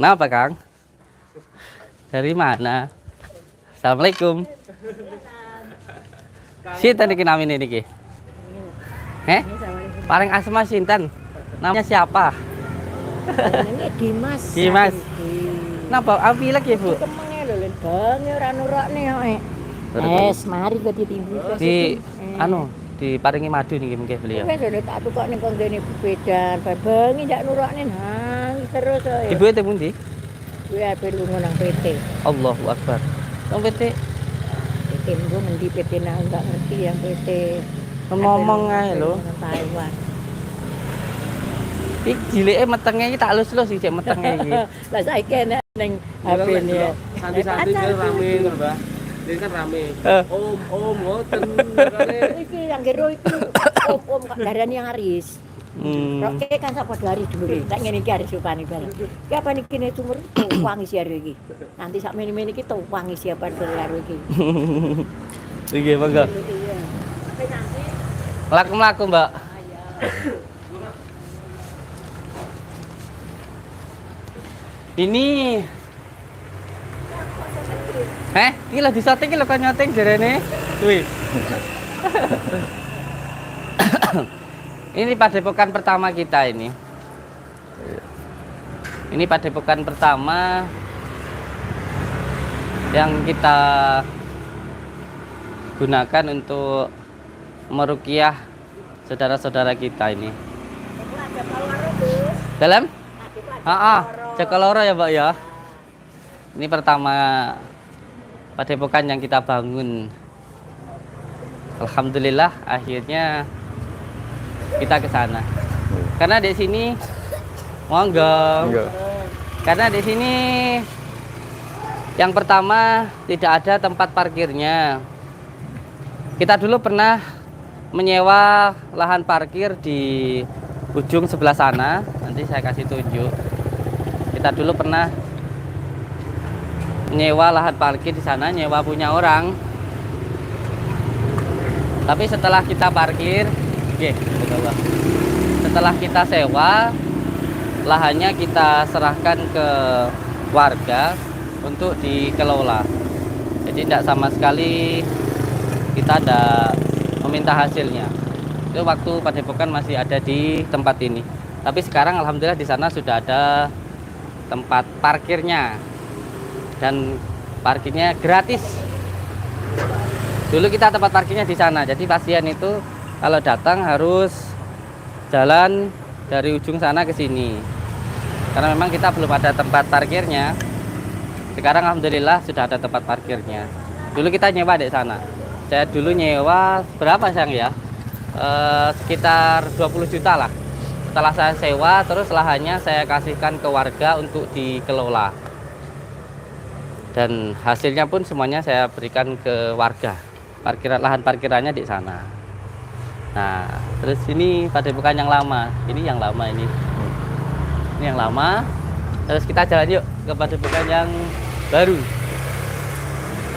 Kenapa, Kang? Dari mana? Assalamualaikum. Sinten iki namine niki? Paling asma sinten? Namanya siapa? Ini Dimas. Dimas. Napa ambil lagi, Bu? Kemenge lho, Len. Bange ora nurokne kok. Mari kok ditimbu. Di diparingi madu niki mungkin beliau. Wis lho tak tukok ning konggene bebedan, bengi ndak nurokne nangis terus kok. Ibu itu pundi? Kuwi ape lunga nang PT. Allahu Akbar. Nang PT PT nggo ngendi PT nang enggak ngerti yang PT. ngomong ae lho. Taiwan. Iki jilike metenge iki tak lus-lus iki metenge iki. Lah saiki enek ning HP-ne. Santi-santi kan rame to, Mbak. Ini kan rame. Om ngoten. Iki yang gero iki om darani yang Aris. Roke kan sapa dari dulu. Tak ngene iki Aris upane bareng. Ki apa niki ne sumur wangi siar iki. Nanti sak mene-mene iki wangi siapa karo iki. Iki monggo. Mlaku-mlaku, Mbak. Ini iki lho disoting lho kan nyoting jarene. Wih. Ini padepokan pertama kita ini. Ini padepokan pertama yang kita gunakan untuk meruqyah saudara-saudara kita ini. Dalam? Jakaloro ya, Mbak ya. Ini pertama padepokan yang kita bangun. Alhamdulillah akhirnya kita ke sana. Karena di sini monggo. Karena di sini yang pertama tidak ada tempat parkirnya. Kita dulu pernah menyewa lahan parkir di ujung sebelah sana. Nanti saya kasih tunjuk. Kita dulu pernah menyewa lahan parkir di sana, nyewa punya orang. Tapi setelah kita parkir, setelah kita sewa, lahannya kita serahkan ke warga untuk dikelola. Jadi tidak sama sekali kita ada meminta hasilnya. Itu waktu padepokan masih ada di tempat ini. Tapi sekarang alhamdulillah di sana sudah ada tempat parkirnya dan parkirnya gratis. Dulu kita tempat parkirnya di sana. Jadi pasien itu kalau datang harus jalan dari ujung sana ke sini. Karena memang kita belum ada tempat parkirnya. Sekarang alhamdulillah sudah ada tempat parkirnya. Dulu kita nyewa di sana. Saya dulu nyewa berapa sayang ya? Sekitar 20 juta lah. Setelah saya sewa, terus lahannya saya kasihkan ke warga untuk dikelola. Dan hasilnya pun semuanya saya berikan ke warga. Lahan parkirannya di sana. Nah, terus ini padepokan yang lama. Ini yang lama ini. Ini yang lama. Terus kita jalan yuk ke padepokan yang baru.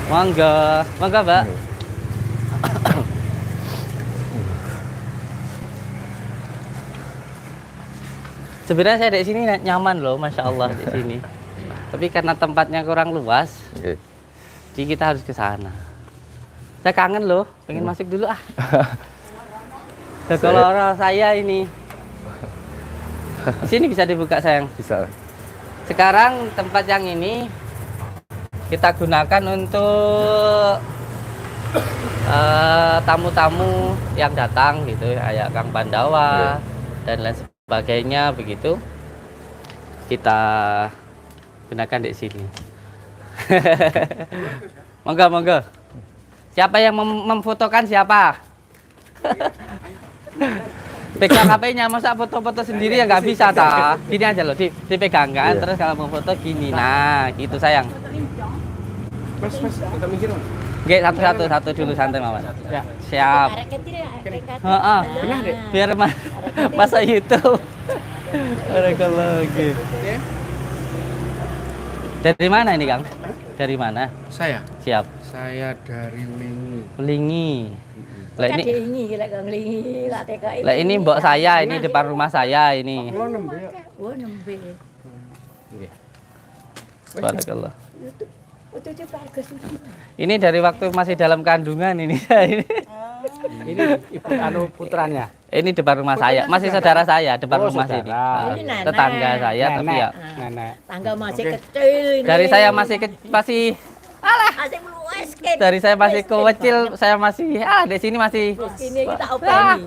Monggo, monggo, Mbak. Sebenarnya saya di sini nyaman loh, masya Allah di sini. Tapi karena tempatnya kurang luas, jadi kita harus ke sana. Saya kangen loh, pengen masuk dulu ah. Kalau orang saya ini, di sini bisa dibuka sayang. Bisa. Sekarang tempat yang ini kita gunakan untuk tamu-tamu yang datang gitu, kayak Kang Pandawa dan lain sebagainya begitu. Kita gunakan di sini. Monggo, monggo. Siapa yang memfotokan siapa? Pegang HP-nya, masa foto-foto sendiri ya nggak bisa ta? Gini aja loh, dipegangkan terus kalau mau foto gini. Nah, gitu sayang. Mas, kita mikir, Mas. Oke, satu dulu santai mawar. Ya, siap. Heeh. Biar masa YouTube. Barakallah. Oke. Dari mana ini, Kang? Dari mana? Saya Siap. dari Lingi. Melingi. Lah ini TKI. lah ini mbok saya, ini depan rumah saya ini. Oh, nembe. Barakallah. Itu coba harga suci. Ini dari waktu masih dalam kandungan ini. Ini ibu anu putranya. Ini depan rumah saya, masih saudara saya depan Oh, rumah saudara. sini. Ini nenek. Tetangga saya tapi ya Nenek. Tangga masih kecil ini. dari saya masih masih masih meluas kan. dari saya masih kecil, saya masih di sini masih. Ini kita openi.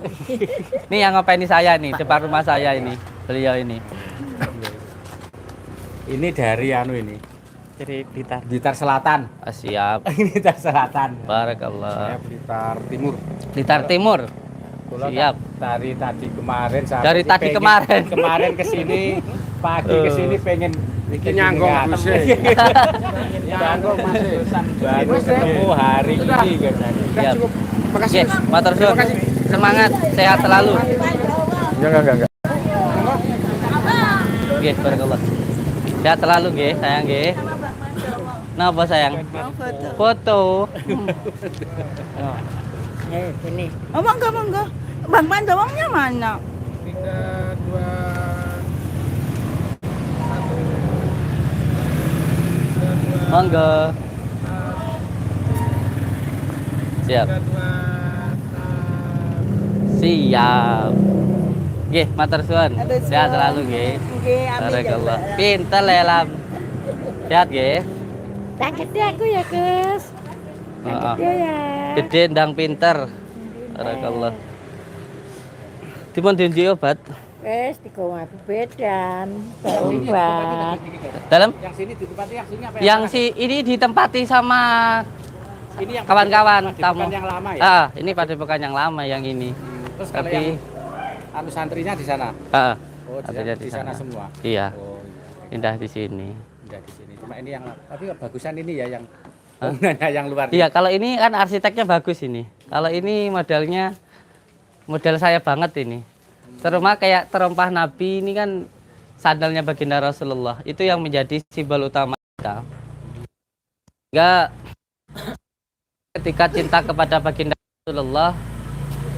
Nih yang ngopeni saya nih depan rumah saya ini. Beliau ini. Ini dari anu ini. Dari Blitar. Blitar Selatan. Siap. Ini Blitar Selatan. Barakallah. Saya Blitar Timur. Blitar Timur. Kalau Siap. dari tadi kemarin sampai Dari tadi kemarin. kemarin ke sini pagi ke sini pengen bikin nyanggong masih. Nyanggong masih. Baru ketemu hari ini katanya. Siap. Makasih. Yes, matur suwun. Semangat, sehat selalu. Enggak. Nggih, barakallah. Sehat selalu nggih, sayang nggih. Napa sayang? Foto. Ini. Oh, monggo. Bang Pandawangnya mana? 3, 2, Monggo. Siap. Siap. Nggih, matur suwun. Sehat selalu nggih. Nggih, amin. Barakallah. Pinter lelam. Sehat nggih. Tak gede aku ya, Gus. Heeh. Gede ya. Gede ndang pinter. Barakallah. Dipun dinji obat. Wes digawa aku bedan. Obat. Dalam Yang sini ditempati yang sini apa yang si ini ditempati sama ini yang kawan-kawan tamu tamu. yang lama ya. Ini padepokan yang lama yang ini. Terus kalau Tapi yang anu santrinya di sana. Oh, Oh, di sana semua. Iya, Oh, indah di sini. udah di sini. Cuma ini yang tapi bagusan ini ya yang bangunannya yang luar. Iya, kalau ini kan arsiteknya bagus ini. Kalau ini modelnya model saya banget ini. Terutama kayak terompah Nabi ini kan sandalnya baginda Rasulullah. Itu yang menjadi simbol utama kita. Enggak ketika cinta kepada baginda Rasulullah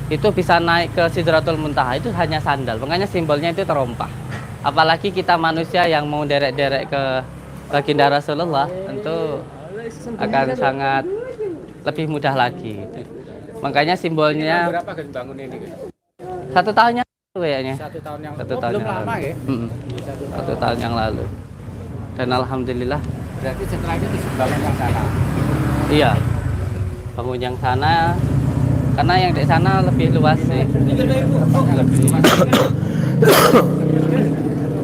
itu bisa naik ke Sidratul Muntaha itu hanya sandal. Makanya simbolnya itu terompah. Apalagi kita manusia yang mau derek-derek ke baginda Rasulullah tentu akan sangat lebih mudah lagi. Makanya simbolnya Berapa kan bangun ini? Gus? 1 tahunnya kayaknya. 1 tahun yang Satu tahun belum yang lama lalu. ya. Mm-mm. 1 tahun yang lalu. Dan alhamdulillah, Berarti setelah itu dibangun yang sana. iya. Bangun yang sana karena yang di sana lebih luas sih.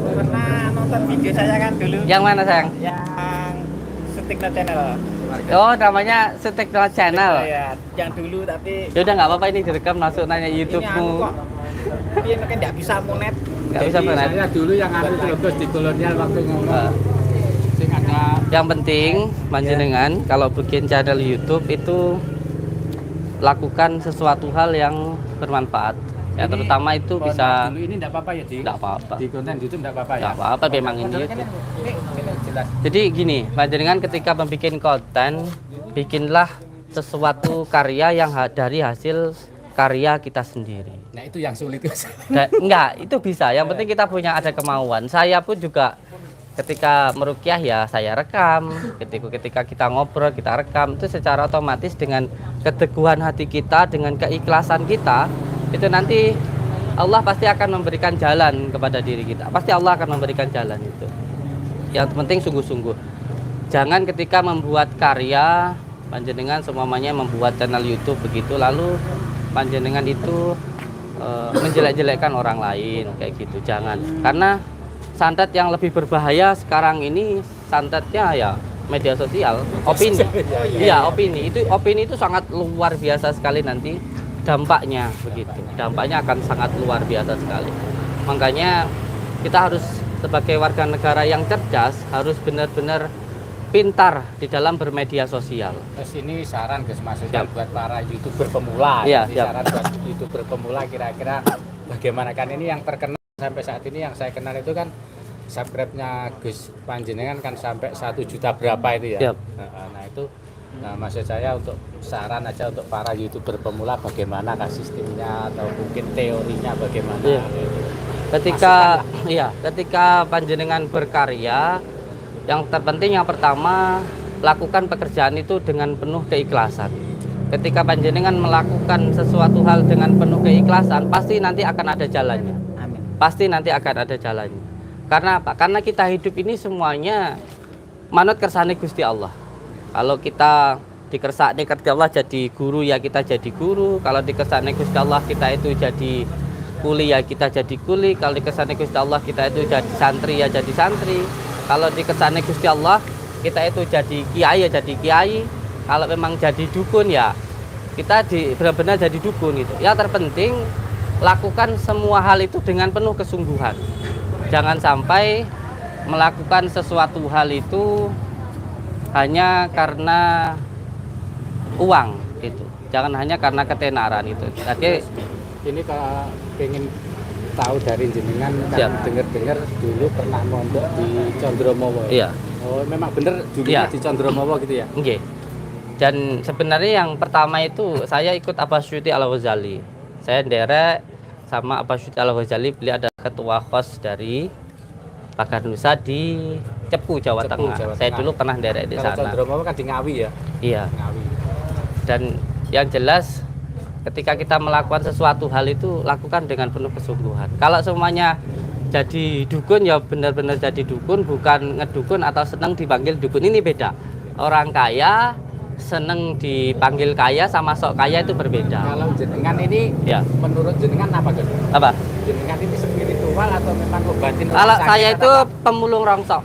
Pernah nonton video saya kan dulu Yang mana sayang? yang Sutikna Channel. Oh, namanya Sutikna Channel. Ya, yang dulu tapi Ya udah nggak apa-apa ini direkam masuk nanya ini anu YouTube-mu. kok. Tapi kan nggak bisa monet. Nggak bisa benar. Saya dulu yang anu terus di kolonial waktu ngomong. Eh, Sing ada Yang penting panjenengan kalau bikin channel YouTube itu lakukan sesuatu hal yang bermanfaat. Ya Ini terutama itu mohon bisa maaf dulu ini enggak apa-apa ya, Di? enggak apa-apa. Di konten YouTube enggak apa-apa ya. Enggak apa-apa memang ini. Modalnya kan ini jelas. Jadi gini, panjenengan ketika membuat konten, bikinlah sesuatu karya yang dari hasil karya kita sendiri. Nah, itu yang sulit. Enggak, itu bisa. Yang penting kita punya ada kemauan. Saya pun juga ketika merukyah ya saya rekam. Ketika kita ngobrol kita rekam. Itu secara otomatis dengan keteguhan hati kita, dengan keikhlasan kita, itu nanti Allah pasti akan memberikan jalan kepada diri kita. Pasti Allah akan memberikan jalan itu. Yang penting sungguh-sungguh. Jangan ketika membuat karya panjenengan semuanya membuat channel YouTube begitu lalu panjenengan itu menjelek-jelekkan orang lain kayak gitu. Jangan. Karena santet yang lebih berbahaya sekarang ini santetnya ya media sosial, opini. Iya, opini itu sangat luar biasa sekali nanti dampaknya begitu. Dampaknya akan sangat luar biasa sekali. Makanya kita harus sebagai warga negara yang cerdas harus benar-benar pintar di dalam bermedia sosial. Terus ini saran Gus maksudnya Siap. buat para YouTuber pemula. Iya, Jadi siap. saran buat YouTuber pemula kira-kira bagaimana kan ini yang terkenal sampai saat ini yang saya kenal itu kan subscribe-nya Gus Panjenengan kan sampai 1 juta berapa itu ya. Siap. Nah, itu maksud saya untuk saran aja untuk para YouTuber pemula bagaimana kah sistemnya atau mungkin teorinya bagaimana. Iya. Ketika panjenengan berkarya Yang terpenting yang pertama, lakukan pekerjaan itu dengan penuh keikhlasan. Ketika panjenengan melakukan sesuatu hal dengan penuh keikhlasan, pasti nanti akan ada jalannya. Amin. Pasti nanti akan ada jalannya. Karena apa? Karena kita hidup ini semuanya manut kersane Gusti Allah. Kalau kita dikersakne Gusti Allah jadi guru, ya kita jadi guru. Kalau dikersakne Gusti Allah kita itu jadi kuli, ya kita jadi kuli. Kalau dikersakne Gusti Allah kita itu jadi santri, ya jadi santri. Kalau dikersakne Gusti Allah kita itu jadi kiai, ya jadi kiai. Kalau memang jadi dukun, ya kita benar-benar jadi dukun gitu. Ya terpenting lakukan semua hal itu dengan penuh kesungguhan. Jangan sampai melakukan sesuatu hal itu hanya karena uang gitu. Jangan hanya karena ketenaran itu. Jadi Ini kalau pengen tahu dari jenengan Siap. kan dengar-dengar dulu pernah mondok di Condromowo. iya, Oh, memang bener dulunya Iya. di Condromowo gitu ya? nggih. Dan sebenarnya yang pertama itu saya ikut Abbas Syuti Al-Ghazali. Saya nderek sama Abbas Syuti Al-Ghazali, beliau ada ketua khos dari Pagar Nusa di Cepu, Jawa Cepu, Tengah. Jawa Saya Tengah. dulu pernah nderek di Kalau sana. Condromowo kan di Ngawi ya? Iya. Ngawi. Dan yang jelas ketika kita melakukan sesuatu hal itu lakukan dengan penuh kesungguhan. Kalau semuanya jadi dukun, ya benar-benar jadi dukun, bukan ngedukun atau senang dipanggil dukun. Ini beda. Orang kaya seneng dipanggil kaya sama sok kaya itu berbeda. Kalau jenengan ini Ya. menurut jenengan apa Gus? Apa? Jenengan ini spiritual atau memang ngobatin orang Kalau sakit saya atau itu apa? pemulung rongsok.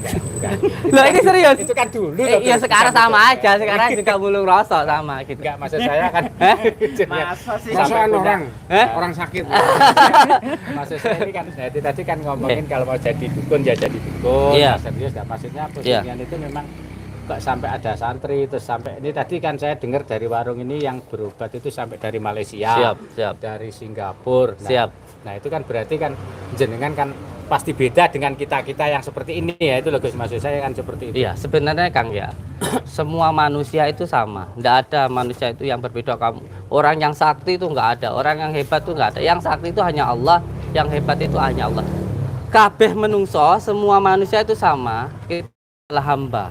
Enggak. Loh, ini serius? Itu kan dulu. Iya, sekarang sama aja. Sekarang juga mulung rosok sama gitu. Enggak, maksud saya kan. Masa sih? Sampai Masukan punya- orang, Hah? orang sakit. Maksud saya ini kan tadi kan ngomongin kalau mau jadi dukun ya jadi dukun. Iya. Nah, serius nggak? Maksudnya posisinya itu memang kok sampai ada santri terus sampai ini tadi kan saya dengar dari warung ini yang berobat itu sampai dari Malaysia, Siap. dari Singapura. Nah, Siap. Nah itu kan berarti kan jenengan kan pasti beda dengan kita yang seperti ini ya, itu loh Gus, maksud saya kan seperti itu. Iya, sebenarnya Kang ya, semua manusia itu sama. Nggak ada manusia itu yang berbeda. Kamu orang yang sakti itu nggak ada, orang yang hebat itu nggak ada. Yang sakti itu hanya Allah, yang hebat itu hanya Allah. Kabeh menungso, semua manusia itu sama. Kita adalah hamba,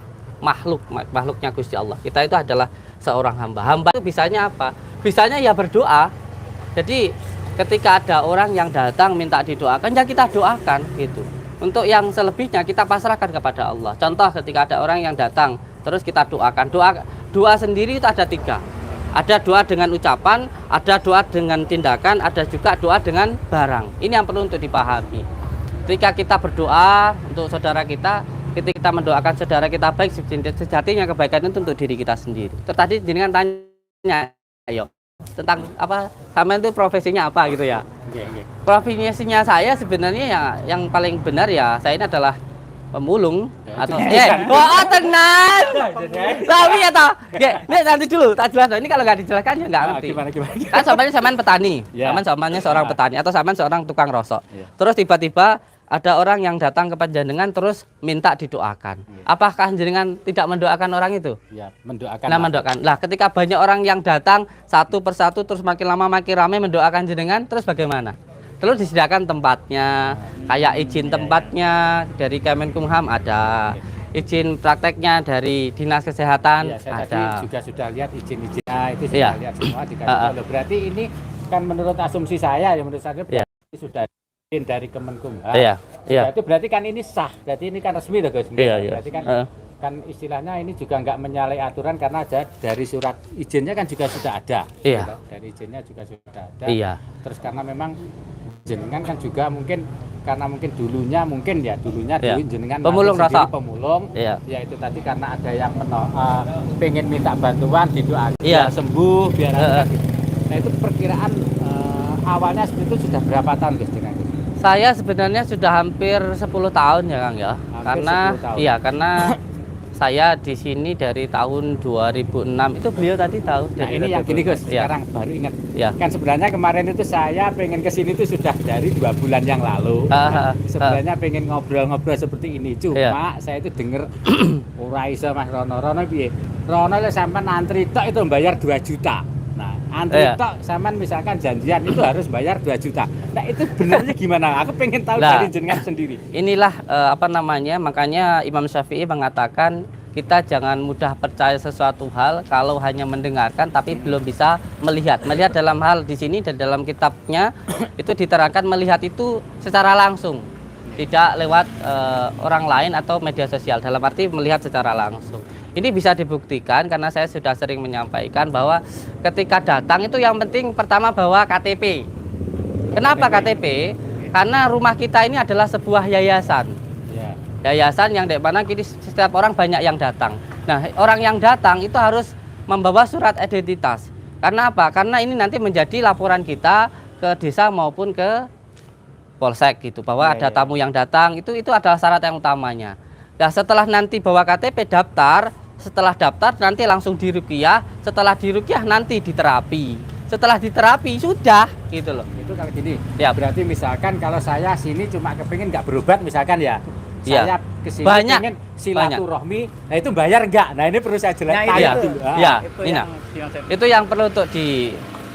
makhluknya Gusti Allah. Kita itu adalah seorang hamba. Hamba itu bisanya apa? Bisanya ya berdoa. Jadi ketika ada orang yang datang minta didoakan, ya kita doakan gitu. Untuk yang selebihnya kita pasrahkan kepada Allah. Contoh ketika ada orang yang datang, terus kita doakan. Doa sendiri itu ada 3. Ada doa dengan ucapan, ada doa dengan tindakan, ada juga doa dengan barang. Ini yang perlu untuk dipahami. Ketika kita berdoa untuk saudara kita, ketika kita mendoakan saudara kita baik, sejatinya kebaikan itu untuk diri kita sendiri. Tadi jenengan tanya, ayo tentang apa, sama itu profesinya apa gitu ya. Profesinya saya sebenarnya ya yang paling benar ya saya ini adalah pemulung atau wah tenan. Tapi ya toh. Nek nanti dulu tak jelas. Ini kalau nggak dijelaskan ya nggak ngerti. Gimana? Kan sampean petani. Ya. Sampean seorang petani atau sampean seorang tukang rosok. Ya. Terus tiba-tiba ada orang yang datang ke panjenengan terus minta didoakan. Apakah jenengan tidak mendoakan orang itu? Ya, mendoakan. Nah, mendoakan. Lah, ketika banyak orang yang datang satu persatu terus makin lama makin ramai mendoakan jenengan, terus bagaimana? Terus disediakan tempatnya, kayak izin tempatnya dari Kemenkumham ada, izin prakteknya dari Dinas Kesehatan Ya, saya ada. tadi juga sudah lihat izin-izinnya itu sudah Iya. lihat semua dikasih tahu. Loh, berarti ini kan menurut asumsi saya ya, menurut saya Iya. berarti sudah izin dari Kemenkumham. Iya, iya. Berarti kan ini sah. Berarti ini kan resmi loh Gus. Iya, iya. Berarti kan istilahnya ini juga nggak menyalahi aturan karena dari surat izinnya kan juga sudah ada. Iya. Gitu. Dari izinnya juga sudah ada. Iya. Terus karena memang jenengan kan juga mungkin karena mungkin dulunya Iya. dulu jenengan Pemulung ngaku sendiri rasa. pemulung. Iya. Ya itu tadi karena ada yang pengen minta bantuan didoakan Iya. biar sembuh biar Heeh. gitu. Nah itu perkiraan awalnya seperti itu sudah berapa tahun Gus jenengan? Saya sebenarnya sudah hampir 10 tahun ya Kang ya. Hampir Karena 10 tahun. iya karena saya di sini dari tahun 2006 itu beliau tadi tahu. Nah dari ini yang gini Gus, Iya. sekarang baru ingat. Iya. Kan sebenarnya kemarin itu saya pengen kesini itu sudah dari 2 bulan yang lalu. Sebenarnya pengen ngobrol-ngobrol seperti ini. Cuma Iya. saya itu denger ora iso Mas Rono piye. Rono lek sampean antri tok itu bayar 2 juta. Nah antri Iya. tok sampean misalkan janjian itu harus bayar 2 juta. Nah, itu benarnya gimana? Aku pengen tahu Nah. dari jenengan sendiri. Inilah makanya Imam Syafi'i mengatakan kita jangan mudah percaya sesuatu hal kalau hanya mendengarkan tapi belum bisa melihat. Melihat dalam hal di sini dan dalam kitabnya itu diterangkan melihat itu secara langsung, tidak lewat orang lain atau media sosial. Dalam arti melihat secara langsung. Ini bisa dibuktikan karena saya sudah sering menyampaikan bahwa ketika datang itu yang penting pertama bawa KTP. Kenapa KTP? Karena rumah kita ini adalah sebuah yayasan. Ya. Yayasan yang di mana kini setiap orang banyak yang datang. Nah, orang yang datang itu harus membawa surat identitas. Karena apa? Karena ini nanti menjadi laporan kita ke desa maupun ke polsek gitu bahwa ada tamu yang datang, itu adalah syarat yang utamanya. Nah, setelah nanti bawa KTP daftar, setelah daftar nanti langsung diruqyah, setelah diruqyah nanti diterapi. Setelah diterapi sudah gitu loh. Itu kalau gini, Ya. berarti misalkan kalau saya sini cuma kepingin nggak berobat misalkan ya, Iya. saya kesini Banyak. pengen silaturahmi, nah itu bayar nggak? Nah ini perlu saya jelaskan Iya. dulu. Iya. Itu Ini, yang itu yang perlu untuk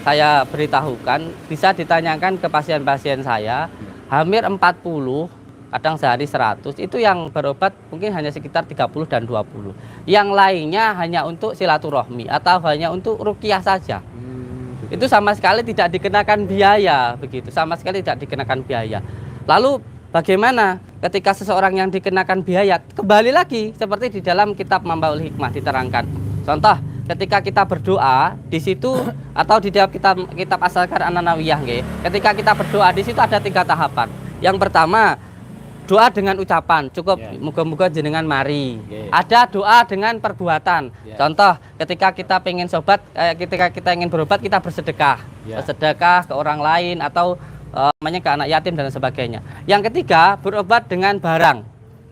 saya beritahukan, bisa ditanyakan ke pasien-pasien saya, hampir 40, kadang sehari 100, itu yang berobat mungkin hanya sekitar 30 dan 20. Yang lainnya hanya untuk silaturahmi atau hanya untuk ruqyah saja. Itu sama sekali tidak dikenakan biaya, begitu. Sama sekali tidak dikenakan biaya. Lalu bagaimana ketika seseorang yang dikenakan biaya? Kembali lagi seperti di dalam kitab Mambaul Hikmah diterangkan. Contoh, ketika kita berdoa di situ atau di dalam kitab As-Azkar An-Nawawiyah nggih, ketika kita berdoa di situ ada 3 tahapan. Yang pertama, doa dengan ucapan, cukup muga-muga jenengan mari. Ada doa dengan perbuatan. Contoh, ketika kita pengen ketika kita ingin berobat kita bersedekah. Bersedekah ke orang lain atau ke anak yatim dan sebagainya. Yang ketiga, berobat dengan barang.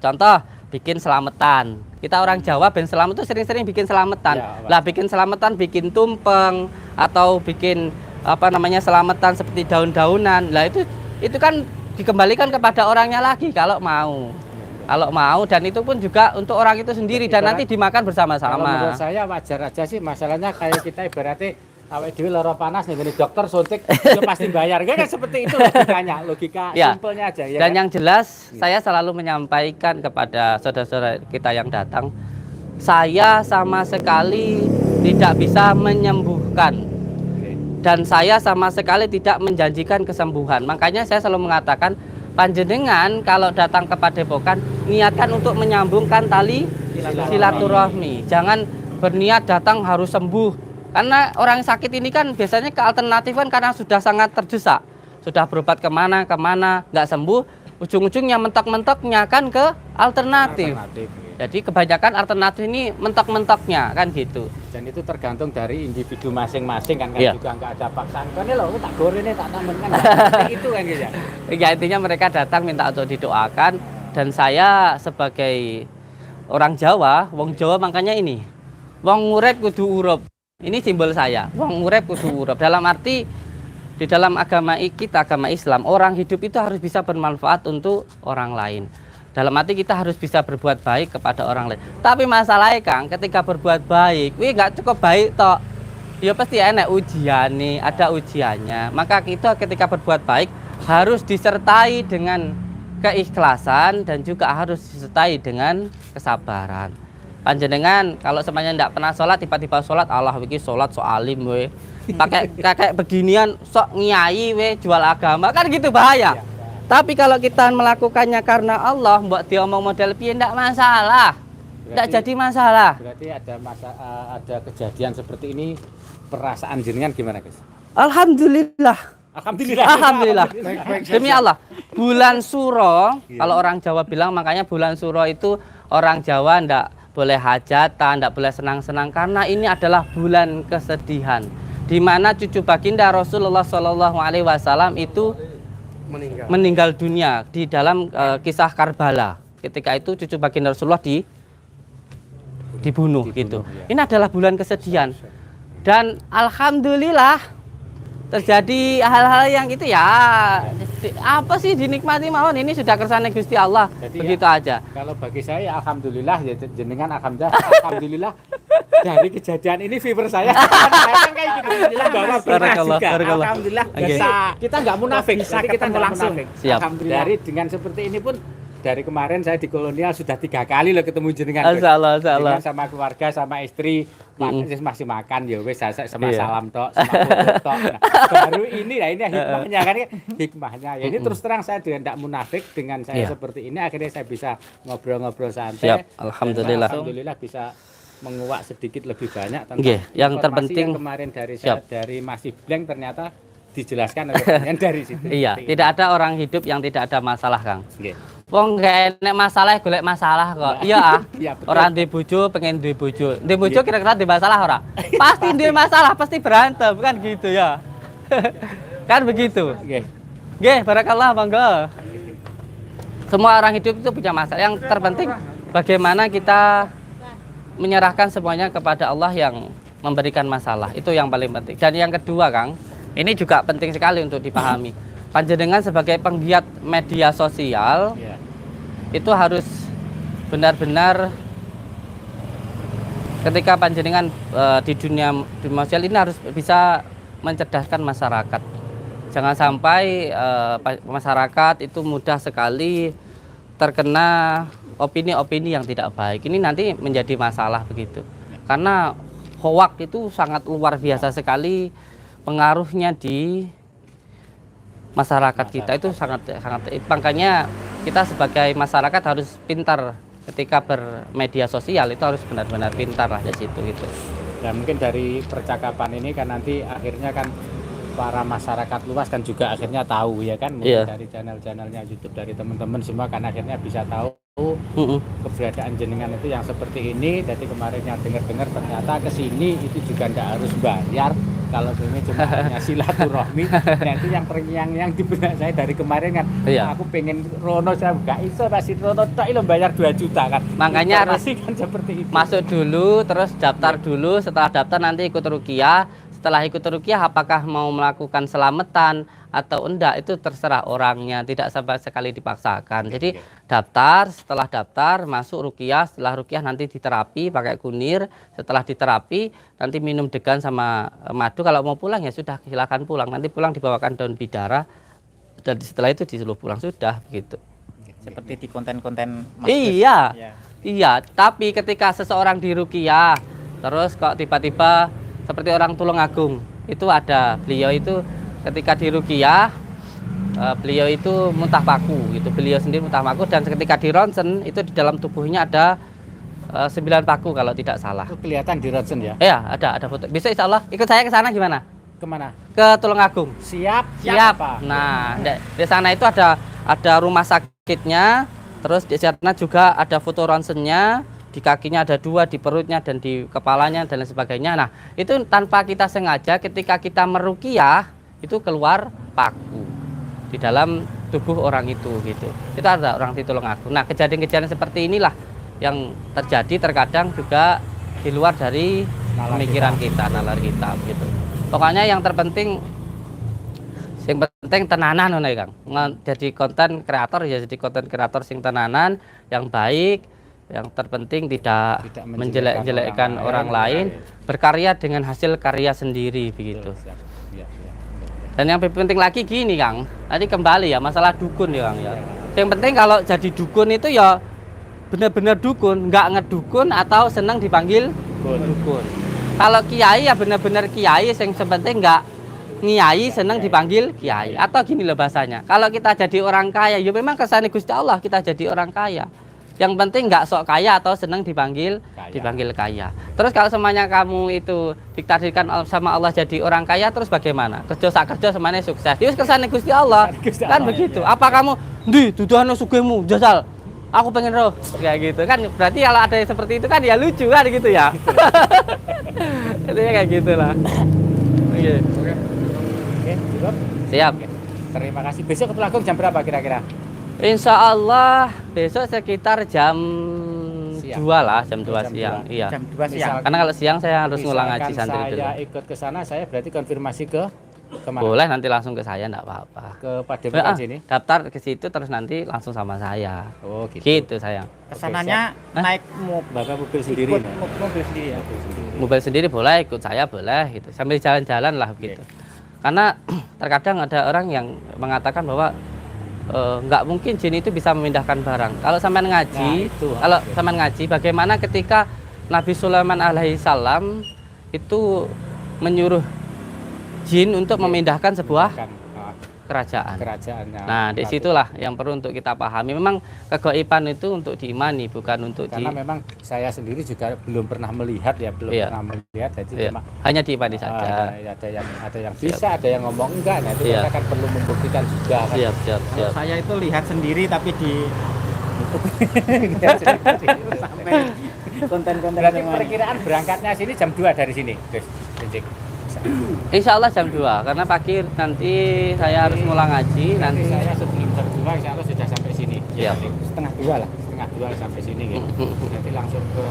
Contoh, bikin selamatan. Kita orang Jawa ben selamat itu sering-sering bikin selamatan. Lah bikin selamatan, bikin tumpeng atau bikin selamatan seperti daun-daunan. Lah itu kan dikembalikan kepada orangnya lagi kalau mau. Kalau mau, dan itu pun juga untuk orang itu sendiri dan nanti dimakan Kalau bersama-sama. menurut saya wajar aja sih, masalahnya kayak kita ibaratnya awake dhewe lara panas nih gini dokter suntik dia pasti bayar. Kan seperti itu logikanya, logika Ya. simpelnya aja ya. Dan kan? yang jelas saya selalu menyampaikan kepada saudara-saudara kita yang datang, saya sama sekali tidak bisa menyembuhkan. Dan saya sama sekali tidak menjanjikan kesembuhan. Makanya saya selalu mengatakan, panjenengan kalau datang ke Padepokan, niatkan untuk menyambungkan tali silaturahmi. Jangan berniat datang harus sembuh. Karena orang sakit ini kan biasanya kealternatifan karena sudah sangat terdesak. Sudah berobat kemana, nggak sembuh. Ujung-ujungnya mentok-mentoknya kan ke alternatif. Jadi kebanyakan alternatif ini mentok-mentoknya kan gitu. Dan itu tergantung dari individu masing-masing kan, Iya. juga nggak ada paksaan. Kan ini loh, tak goreng tak tambah kan. Seperti itu kan gitu ya. Ya intinya mereka datang minta untuk didoakan, dan saya sebagai orang Jawa, wong Jawa makanya ini, wong urip kudu urup. Ini simbol saya, wong urip kudu urup. Dalam arti di dalam agama kita, agama Islam, orang hidup itu harus bisa bermanfaat untuk orang lain. Dalam arti kita harus bisa berbuat baik kepada orang lain. Tapi masalahnya Kang, ketika berbuat baik, wih nggak cukup baik toh. Ya pasti enak ujian nih, ada ujiannya. Maka kita ketika berbuat baik harus disertai dengan keikhlasan dan juga harus disertai dengan kesabaran. Panjenengan kalau semuanya tidak pernah sholat, tiba-tiba sholat, Allah wiki sholat so alim we. Pakai kayak beginian sok nyai we, jual agama kan gitu bahaya. Tapi kalau kita melakukannya karena Allah, mbak diomong model piye ndak masalah. Ndak jadi masalah. Berarti ada kejadian seperti ini, perasaan jenengan gimana, guys? Alhamdulillah. Alhamdulillah. Alhamdulillah. Demi Allah. Bulan Suro, kalau orang Jawa bilang makanya bulan Suro itu orang Jawa ndak boleh hajatan, ndak boleh senang-senang karena ini adalah bulan kesedihan. Di mana cucu baginda Rasulullah SAW itu meninggal dunia di dalam kisah Karbala. Ketika itu cucu baginda Rasulullah dibunuh gitu. Ya. Ini adalah bulan kesedihan. Dan alhamdulillah terjadi hal-hal yang itu ya apa sih dinikmati mawon, ini sudah kersane Gusti Allah. Jadi begitu ya, aja. Kalau bagi saya alhamdulillah ya jenengan alhamdulillah dari kejadian ini viewer saya kan kayak gitu. Bawa Barakallah, juga. barakallah. Alhamdulillah Oke. bisa kita nggak munafik, Bisa jadi kita ketemu nggak langsung. munafik. Siap. Alhamdulillah. Dari dengan seperti ini pun dari kemarin saya di kolonial sudah 3 kali loh ketemu jenengan. Insyaallah, insyaallah. Jenengan sama keluarga sama istri masih makan ya wes saya sama Iya. salam tok sama foto tok. Nah, baru ini lah ini hikmahnya kan hikmahnya. Ya ini terus terang saya tidak munafik dengan saya Iya. seperti ini akhirnya saya bisa ngobrol-ngobrol santai. Siap, alhamdulillah. Dan alhamdulillah bisa menguak sedikit lebih banyak tentang Nggih, yang informasi terpenting- yang kemarin dari saya Siap. dari masih blank ternyata dijelaskan oleh kalian dari situ. Iya, Seperti tidak ada orang hidup yang tidak ada masalah, Kang. ini. Nggih. Wong gak enek masalah golek masalah kok. Iya ah. Iya, betul. Orang di bojo pengen duwe bojo. Di bojo kira-kira di masalah ora? Pasti duwe masalah, pasti berantem kan gitu ya. Kan begitu. Nggih. Nggih, barakallah, monggo. Semua orang hidup itu punya masalah. Yang terpenting bagaimana kita menyerahkan semuanya kepada Allah yang memberikan masalah. Itu yang paling penting. Dan yang kedua, Kang, ini juga penting sekali untuk dipahami. Panjenengan sebagai penggiat media sosial Iya. itu harus benar-benar ketika panjenengan di dunia sosial ini harus bisa mencerdaskan masyarakat. Jangan sampai masyarakat itu mudah sekali terkena opini-opini yang tidak baik. Ini nanti menjadi masalah begitu. Karena hoak itu sangat luar biasa sekali pengaruhnya di masyarakat kita itu sangat makanya kita sebagai masyarakat harus pintar ketika bermedia sosial, itu harus benar-benar pintar lah di situ gitu. Dan mungkin dari percakapan ini kan nanti akhirnya kan para masyarakat luas kan juga akhirnya tahu ya kan, mungkin Iya. dari channel-channelnya YouTube dari teman-teman semua kan akhirnya bisa tahu keberadaan jenengan itu yang seperti ini. Jadi kemarin yang dengar-dengar ternyata ke sini itu juga nggak harus bayar, kalau ini cuma hanya silaturahmi. Nah itu yang di benak saya dari kemarin kan, Iya. aku pengen Rono saya nggak iso pasti Rono tak lo bayar 2 juta kan. Makanya harus Informasi kan seperti itu. masuk dulu, terus daftar dulu, setelah daftar nanti ikut ruqyah. Setelah ikut ruqyah apakah mau melakukan selamatan atau enggak itu terserah orangnya, tidak sama sekali dipaksakan. Jadi daftar, setelah daftar masuk ruqyah, setelah ruqyah nanti diterapi pakai kunir, setelah diterapi nanti minum degan sama madu. Kalau mau pulang ya sudah silakan pulang, nanti pulang dibawakan daun bidara dan setelah itu disuruh pulang sudah begitu. Seperti di konten-konten Mas Iya. Gus. Ya. Iya, tapi ketika seseorang di ruqyah terus kok tiba-tiba seperti orang Tulungagung itu ada, beliau itu ketika di ruqyah beliau itu muntah paku gitu, beliau sendiri muntah paku dan ketika di ronsen itu di dalam tubuhnya ada 9 paku kalau tidak salah. Itu kelihatan di ronsen ya. Iya, ada foto. Besok insya Allah ikut saya ke sana gimana? Kemana? Ke Tulungagung. Siap. Siap. Apa? Nah, di sana itu ada rumah sakitnya, terus di sana juga ada foto ronsennya, di kakinya ada 2, di perutnya dan di kepalanya dan lain sebagainya. Nah, itu tanpa kita sengaja ketika kita meruqyah itu keluar paku di dalam tubuh orang itu gitu. Itu ada orang di Tulungagung. Nah, kejadian-kejadian seperti inilah yang terjadi terkadang juga di luar dari pemikiran kita, nalar kita gitu. Pokoknya yang terpenting tenanan ngono ya, Kang. Jadi konten kreator ya jadi konten kreator sing tenanan yang baik, yang terpenting tidak menjelek-jelekkan orang lain, berkarya dengan hasil karya sendiri begitu. Siap. Iya, iya. Dan yang lebih penting lagi gini, Kang. Tadi kembali ya masalah dukun ya, Kang ya. Yang penting kalau jadi dukun itu ya benar-benar dukun, nggak ngedukun atau senang dipanggil dukun. Kalau kiai ya benar-benar kiai, yang sepenting nggak ngiyai senang dipanggil kiai. Atau gini loh bahasanya, kalau kita jadi orang kaya, ya memang kesannya Gusti Allah kita jadi orang kaya. Yang penting nggak sok kaya atau senang dipanggil kaya. Terus kalau semuanya kamu itu ditakdirkan sama Allah jadi orang kaya, terus bagaimana? Kerja semuanya sukses. Itu kesannya Gusti Allah. Kan begitu. Apa kamu di tuduhan sugihmu jajal? Aku pengen roh kayak gitu kan, berarti kalau ada yang seperti itu kan ya lucu kan gitu ya. Intinya kayak gitulah. Oke. Oke, cukup. Siap. Oke. Terima kasih. Besok ke Tulungagung jam berapa kira-kira? Insya Allah besok sekitar jam Siang. 2 lah, jam 2 Jam siang. 2. Iya. Jam 2 siang. Karena kalau siang saya harus ngulang ngaji Misalkan santri dulu. saya ikut ke sana, saya berarti konfirmasi ke Kemana? Boleh nanti langsung ke saya enggak apa-apa. Ke Padepokan sini. Daftar ke situ terus nanti langsung sama saya. Oh gitu. Gitu sayang. Kesananya Hah? naik Bapak mobil sendiri. ikut mobil sendiri ya. Mobil sendiri boleh, ikut saya boleh gitu. Sambil jalan-jalan lah begitu. Karena terkadang ada orang yang mengatakan bahwa nggak mungkin jin itu bisa memindahkan barang. Kalau sampean ngaji, Nah, itu. kalau sampean ngaji, bagaimana ketika Nabi Sulaiman alaihissalam itu menyuruh jin untuk memindahkan sebuah Kan, kerajaan. kerajaannya. Nah, disitulah yang perlu untuk kita pahami. Memang kegaiban itu untuk diimani, bukan untuk Karena memang saya sendiri juga belum pernah melihat ya, belum Iya. pernah melihat. Jadi Iya, cuma hanya diimani saja. ada yang bisa, ada yang ngomong enggak. Nah, itu Iya. kita kan perlu membuktikan juga kan. Siap, siap, Kalau siap. saya itu lihat sendiri tapi di sampai konten-konten Berarti semuanya. perkiraan berangkatnya sini jam 2 dari sini, Gus. Cicik. Insya Allah jam 2, karena pagi nanti saya harus ngulang ngaji. Nanti Nanti saya sebelum jam 2 insya Allah sudah sampai sini. Iya. Setengah 2 lah, setengah 2 sampai sini gitu. Nanti langsung ke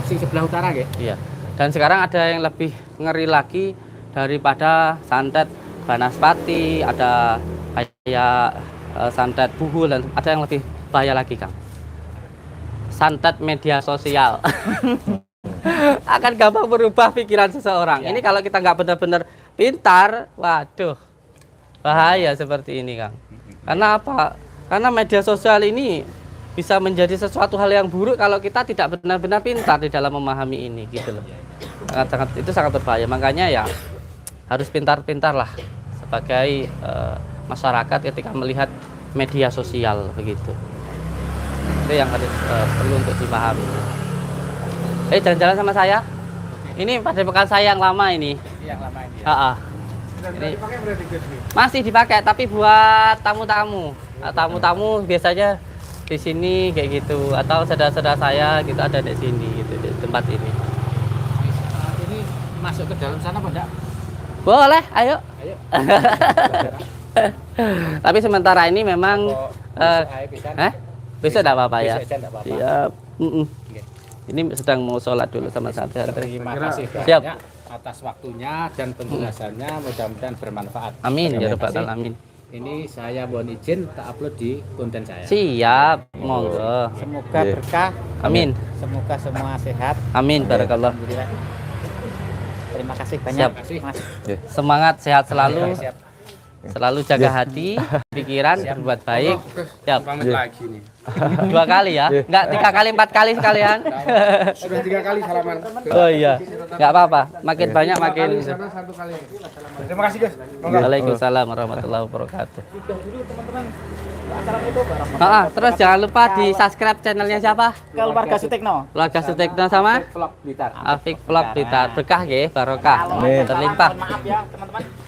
sing sebelah utara ya. Iya. Dan sekarang ada yang lebih ngeri lagi daripada santet Banaspati, ada kayak santet Buhul, dan ada yang lebih bahaya lagi, Kang. Santet media sosial. Akan gampang berubah pikiran seseorang. Ya. Ini kalau kita nggak benar-benar pintar, waduh, bahaya seperti ini, Kang. Karena apa? Karena media sosial ini bisa menjadi sesuatu hal yang buruk kalau kita tidak benar-benar pintar di dalam memahami ini, gitu loh. Itu sangat berbahaya. Makanya ya harus pintar-pintar lah sebagai masyarakat ketika melihat media sosial begitu. Itu yang harus perlu untuk dipahami. Jalan-jalan sama saya. Ini padepokan saya yang lama ini. Yang lama ini. Ya. Ini masih dipakai, tapi buat tamu-tamu. Nah, tamu-tamu biasanya di sini kayak gitu, atau saudara-saudara saya gitu ada di sini gitu di tempat ini. Ini masuk ke dalam sana apa enggak? Boleh, ayo. Ayo. Tapi sementara ini memang Besok ayo pisan. besok enggak apa-apa ya. Besok aja enggak apa-apa. Siap. Oke. Ini sedang mau sholat dulu sama santri. Terima kasih Siap. banyak atas waktunya dan penjelasannya, mudah-mudahan bermanfaat. Amin ya Terima rabbal kasih. alamin. Ini saya mohon izin tak upload di konten saya. Siap, monggo. Semoga Iya. berkah, Amin. semoga semua sehat. Amin barakallah. Alhamdulillah. Terima kasih banyak, Siap. Mas. Semangat, sehat selalu. Siap. Selalu jaga hati, pikiran, berbuat baik. Siap. Pamit lagi nih. 2 kali ya. Enggak 3 kali, 4 kali sekalian. Sudah 3 kali salaman. Oh iya. Enggak apa-apa. Makin banyak makin. Di sana 1 kali. Terima kasih, Gus. Waalaikumsalam warahmatullahi wabarakatuh. Terus jangan lupa di subscribe channelnya siapa? Keluarga Sutekno. Keluarga Sutekno sama Vlog Blitar. Afik Vlog Blitar. Berkah nggih, barokah. Amin. Terlimpah. Maaf ya, teman-teman.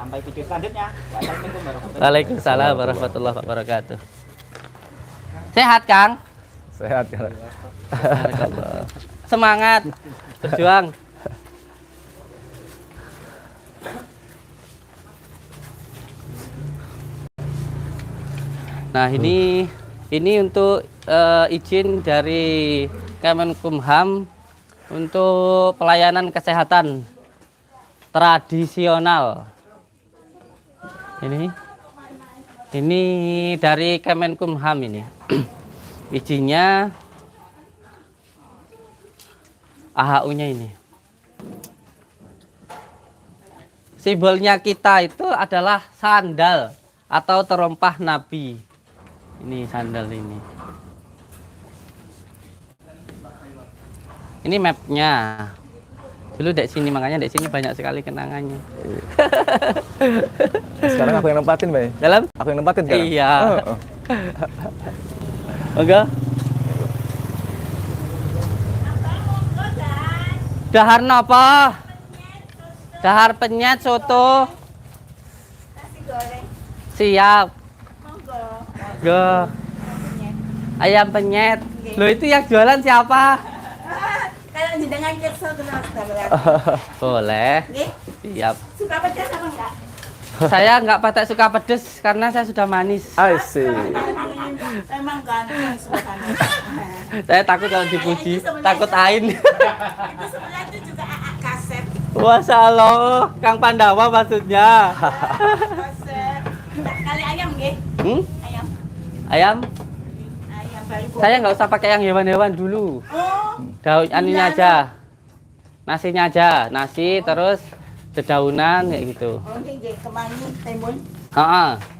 Sampai video selanjutnya. Wassalamualaikum warahmatullahi Waalaikumsalam warahmatullahi wabarakatuh. Sehat, Kang? Sehat ya. Barakallah. Semangat berjuang. Nah, ini untuk izin dari Kemenkumham untuk pelayanan kesehatan tradisional. Ini dari Kemenkumham ini. Izinnya AHU-nya ini. Simbolnya kita itu adalah sandal atau terompah Nabi. Ini sandal ini. Ini mapnya. Dulu di sini, makanya di sini banyak sekali kenangannya. Sekarang aku yang nempatin, Bay. Dalam? Aku yang nempatin sekarang. Iya. Oh. Enggak? Dahar napa? Dahar penyet soto. Siap. Go. Ayam penyet. Loh, itu yang jualan siapa? Kalau jenengan kerso terus Boleh. Nggih. Siap. Suka pedas apa enggak? Saya nggak pakai suka pedes karena saya sudah manis. I see. Emang kan suasana. Saya takut kalau dipuji, takut ain. Itu sebenarnya itu juga kaset. Masya Allah, Kang Pandawa maksudnya. Kali ayam nggih. Hmm? Ayam. Ayam? Ayam baru. Saya nggak usah pakai yang hewan-hewan dulu. Oh, Daun aninya aja. Nasinya aja, nasi terus dedaunan kayak gitu. oh nggih kemangi timun.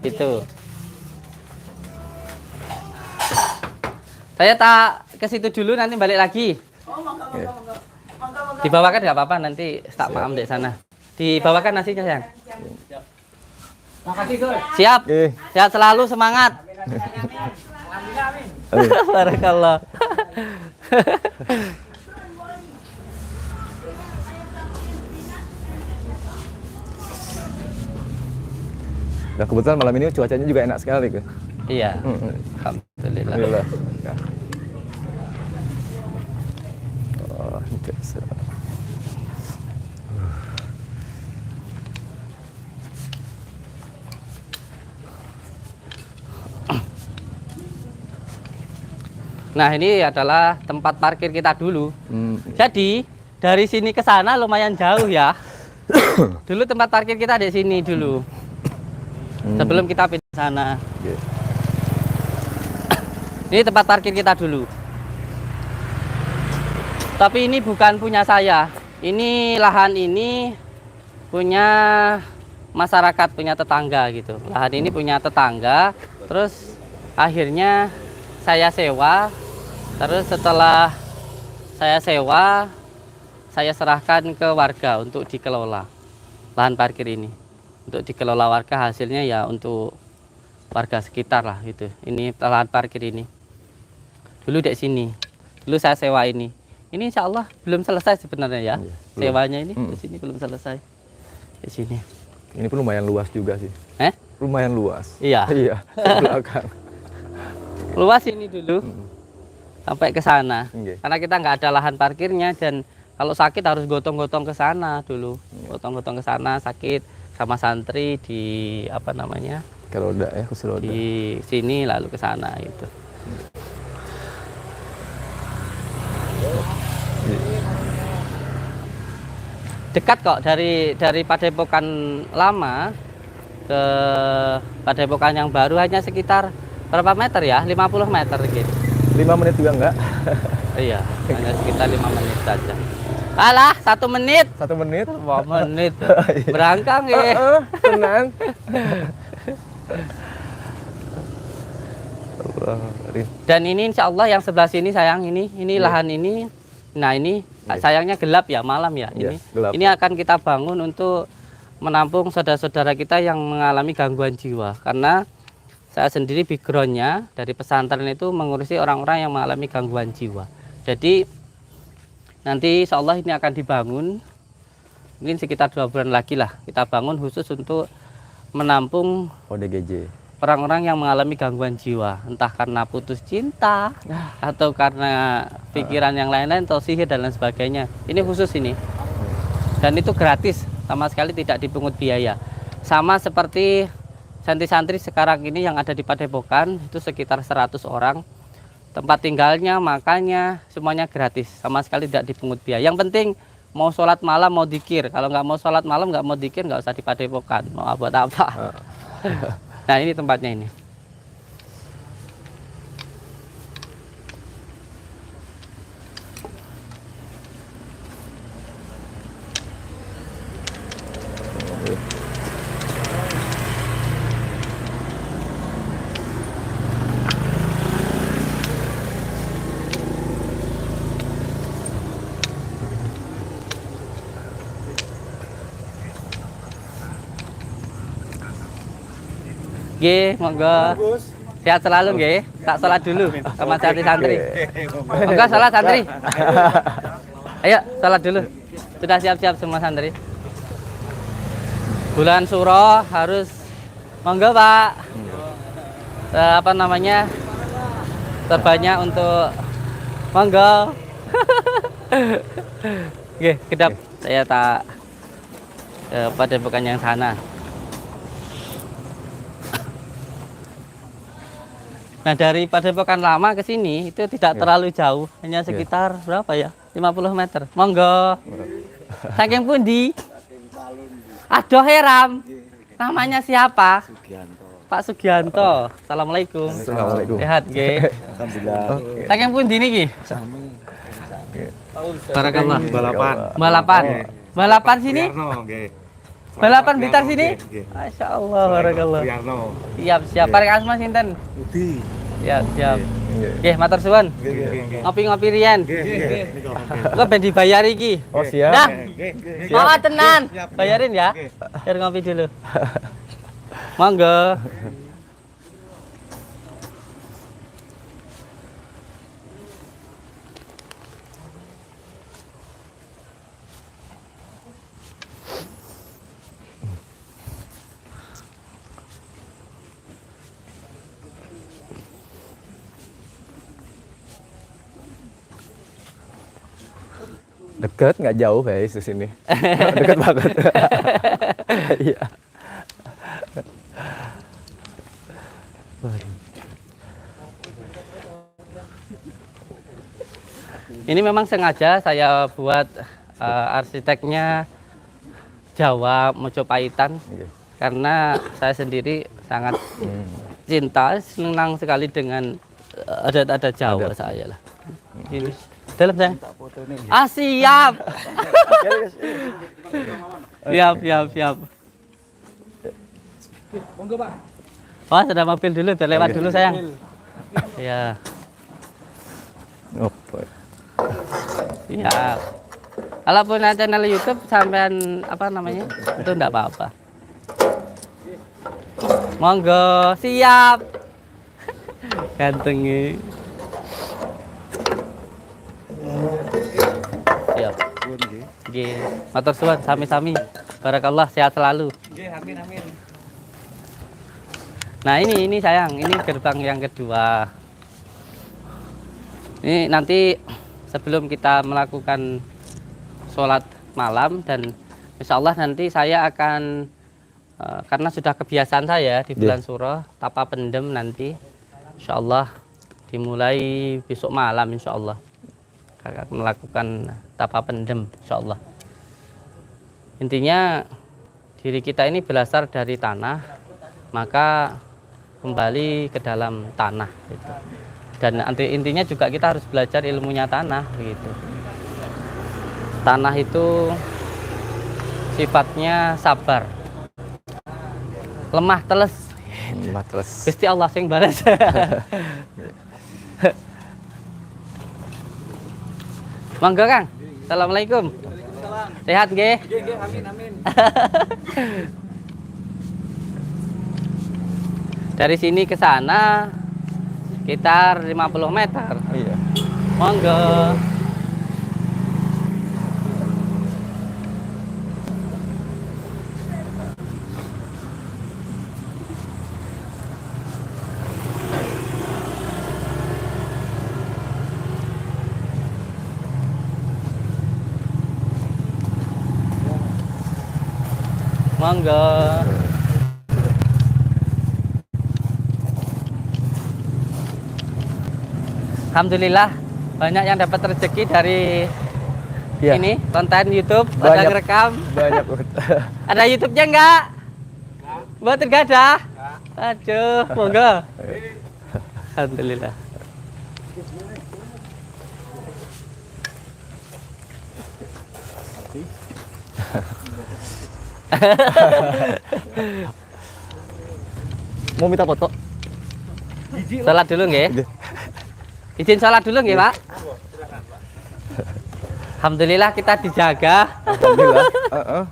Gitu. Saya tak ke situ dulu nanti balik lagi. Oh, monggo. Dibawakan nggak apa-apa nanti tak paham di sana. Dibawakan nasinya sayang. Makasih Gus. Siap. Oke. Sehat selalu, semangat. Amin. Barakallah. Dan kebetulan malam ini cuacanya juga enak sekali, Gus. Iya. Mm-mm. Alhamdulillah. Alhamdulillah. Ya. Oh, oke. Nah, ini adalah tempat parkir kita dulu. Jadi, dari sini ke sana lumayan jauh ya. Dulu tempat parkir kita di sini dulu. Sebelum kita pindah sana. Oke. Ini tempat parkir kita dulu. Tapi ini bukan punya saya. Ini lahan ini punya masyarakat, punya tetangga gitu. Lahan ini punya tetangga. Terus akhirnya saya sewa. Terus setelah saya sewa, saya serahkan ke warga untuk dikelola lahan parkir ini. Untuk dikelola warga, hasilnya ya untuk warga sekitar lah gitu. Ini lahan parkir ini. Dulu di sini. Dulu saya sewa ini. Ini insya Allah belum selesai sebenarnya ya. Belum. Sewanya ini di sini belum selesai. Di sini. Ini pun lumayan luas juga sih. Lumayan luas. Iya. Iya, ke belakang. Luas ini dulu. Sampai ke sana. Oke. Karena kita nggak ada lahan parkirnya dan kalau sakit harus gotong-gotong ke sana dulu. Gotong-gotong ke sana sakit sama santri di apa namanya? Kalau udah ya, kursi roda. Di sini lalu ke sana gitu. Dekat kok dari Padepokan lama ke Padepokan yang baru hanya sekitar berapa meter ya? 50 meter gitu. 5 menit juga enggak? Iya, hanya sekitar 5 menit saja. Alah, 1 menit. 1 menit? 2 menit. Berangkang ya. Tenang. Dan ini insya Allah yang sebelah sini sayang ini lahan ini. Nah ini sayangnya gelap ya malam ya. Iya, Ini gelap. ini akan kita bangun untuk menampung saudara-saudara kita yang mengalami gangguan jiwa. Karena saya sendiri backgroundnya dari pesantren itu mengurusi orang-orang yang mengalami gangguan jiwa. Jadi nanti insya Allah ini akan dibangun mungkin sekitar 2 bulan lagi lah kita bangun khusus untuk menampung ODGJ. orang-orang yang mengalami gangguan jiwa, entah karena putus cinta atau karena pikiran yang lain-lain atau sihir dan lain sebagainya. Ini khusus ini. Dan itu gratis, sama sekali tidak dipungut biaya. Sama seperti santri-santri sekarang ini yang ada di Padepokan, itu sekitar 100 orang. Tempat tinggalnya, makannya, semuanya gratis, sama sekali tidak dipungut biaya. Yang penting mau sholat malam, mau dikir. Kalau nggak mau sholat malam, nggak mau dikir, nggak usah di Padepokan. Mau buat apa? Nah ini tempatnya ini. Nggih, monggo. Sehat selalu nggih. Tak salat dulu sama santri-santri. Monggo salat santri. Ayo salat dulu. Sudah siap-siap semua santri. Bulan Suro harus monggo Pak. Apa namanya? Terbanyak untuk monggo. Nggih, kedap. Saya tak Padepokan yang sana. Nah dari Padepokan lama ke sini itu tidak terlalu jauh, hanya sekitar berapa ya? 50 meter. Monggo. Saking pundi? Aduh heram. Namanya siapa? Pak Sugianto. Assalamualaikum. Assalamualaikum. Sehat nggih. Alhamdulillah. Saking pundi niki? Barakallah. Balapan. Balapan sini? Nggih. Balapan Blitar sini? Nggih. Masya Allah, barakallah. Yarno. Siap, siap. Parek asma sinten? Budi. Siap, siap. Nggih. Nggih, matur suwun. Nggih. Ngopi-ngopi riyen. Nggih. Kok ben dibayar iki? Oh, siap. Dah, Nggih. mau tenan. Bayarin ya. Biar ngopi dulu. Monggo. Deket nggak jauh guys di sini. Deket banget. Iya. Ini memang sengaja saya buat arsiteknya Jawa Mojopahitan Oke. karena saya sendiri sangat cinta, senang sekali dengan adat-adat Jawa saya lah. Ini dalam saya. Ah siap. Siap, siap, siap. Monggo, Pak. Oh, sudah mobil dulu, udah lewat dulu sayang. Ya, Oh, siap. Kalau punya channel YouTube sampean apa namanya? Itu enggak apa-apa. Monggo, siap. Gantengnya. Siap. Nggih. Matur suwun sami-sami. Barakallah sehat selalu. Nggih, amin amin. Nah, ini sayang, ini gerbang yang kedua. Ini nanti sebelum kita melakukan sholat malam dan insya Allah nanti saya akan karena sudah kebiasaan saya di bulan Suro tapa pendem nanti insya Allah dimulai besok malam insya Allah akan melakukan tapa pendem insya Allah. Intinya diri kita ini berasal dari tanah, maka kembali ke dalam tanah gitu. Dan intinya juga kita harus belajar ilmunya tanah begitu. Tanah itu sifatnya sabar, lemah teles. Matles. Gusti Allah sing balas. Monggo Kang. Assalamualaikum. Sehat nggih? Nggih, amin amin. Dari sini ke sana sekitar 50 meter. Iya. Monggo. Monggo. Alhamdulillah banyak yang dapat rezeki dari Iya. ini konten YouTube, ada Banyak. ngerekam. Banyak. Ada YouTube-nya enggak? Buat enggak ada? Aduh, monggo. Alhamdulillah. Mau minta foto? Salat dulu nggih. Nggih. Izin salat dulu nggih, Pak. Alhamdulillah kita dijaga. Alhamdulillah. Heeh.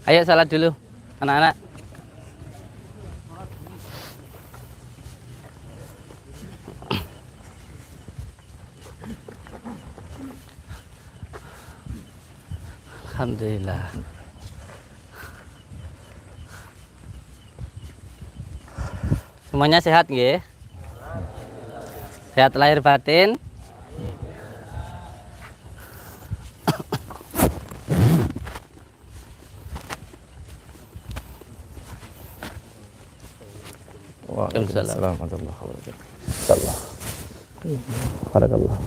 Ayo salat dulu, anak-anak. Alhamdulillah. Semuanya sehat nggih? Sehat lahir batin? Waalaikumsalam warahmatullahi wabarakatuh. Insyaallah. Barakallah.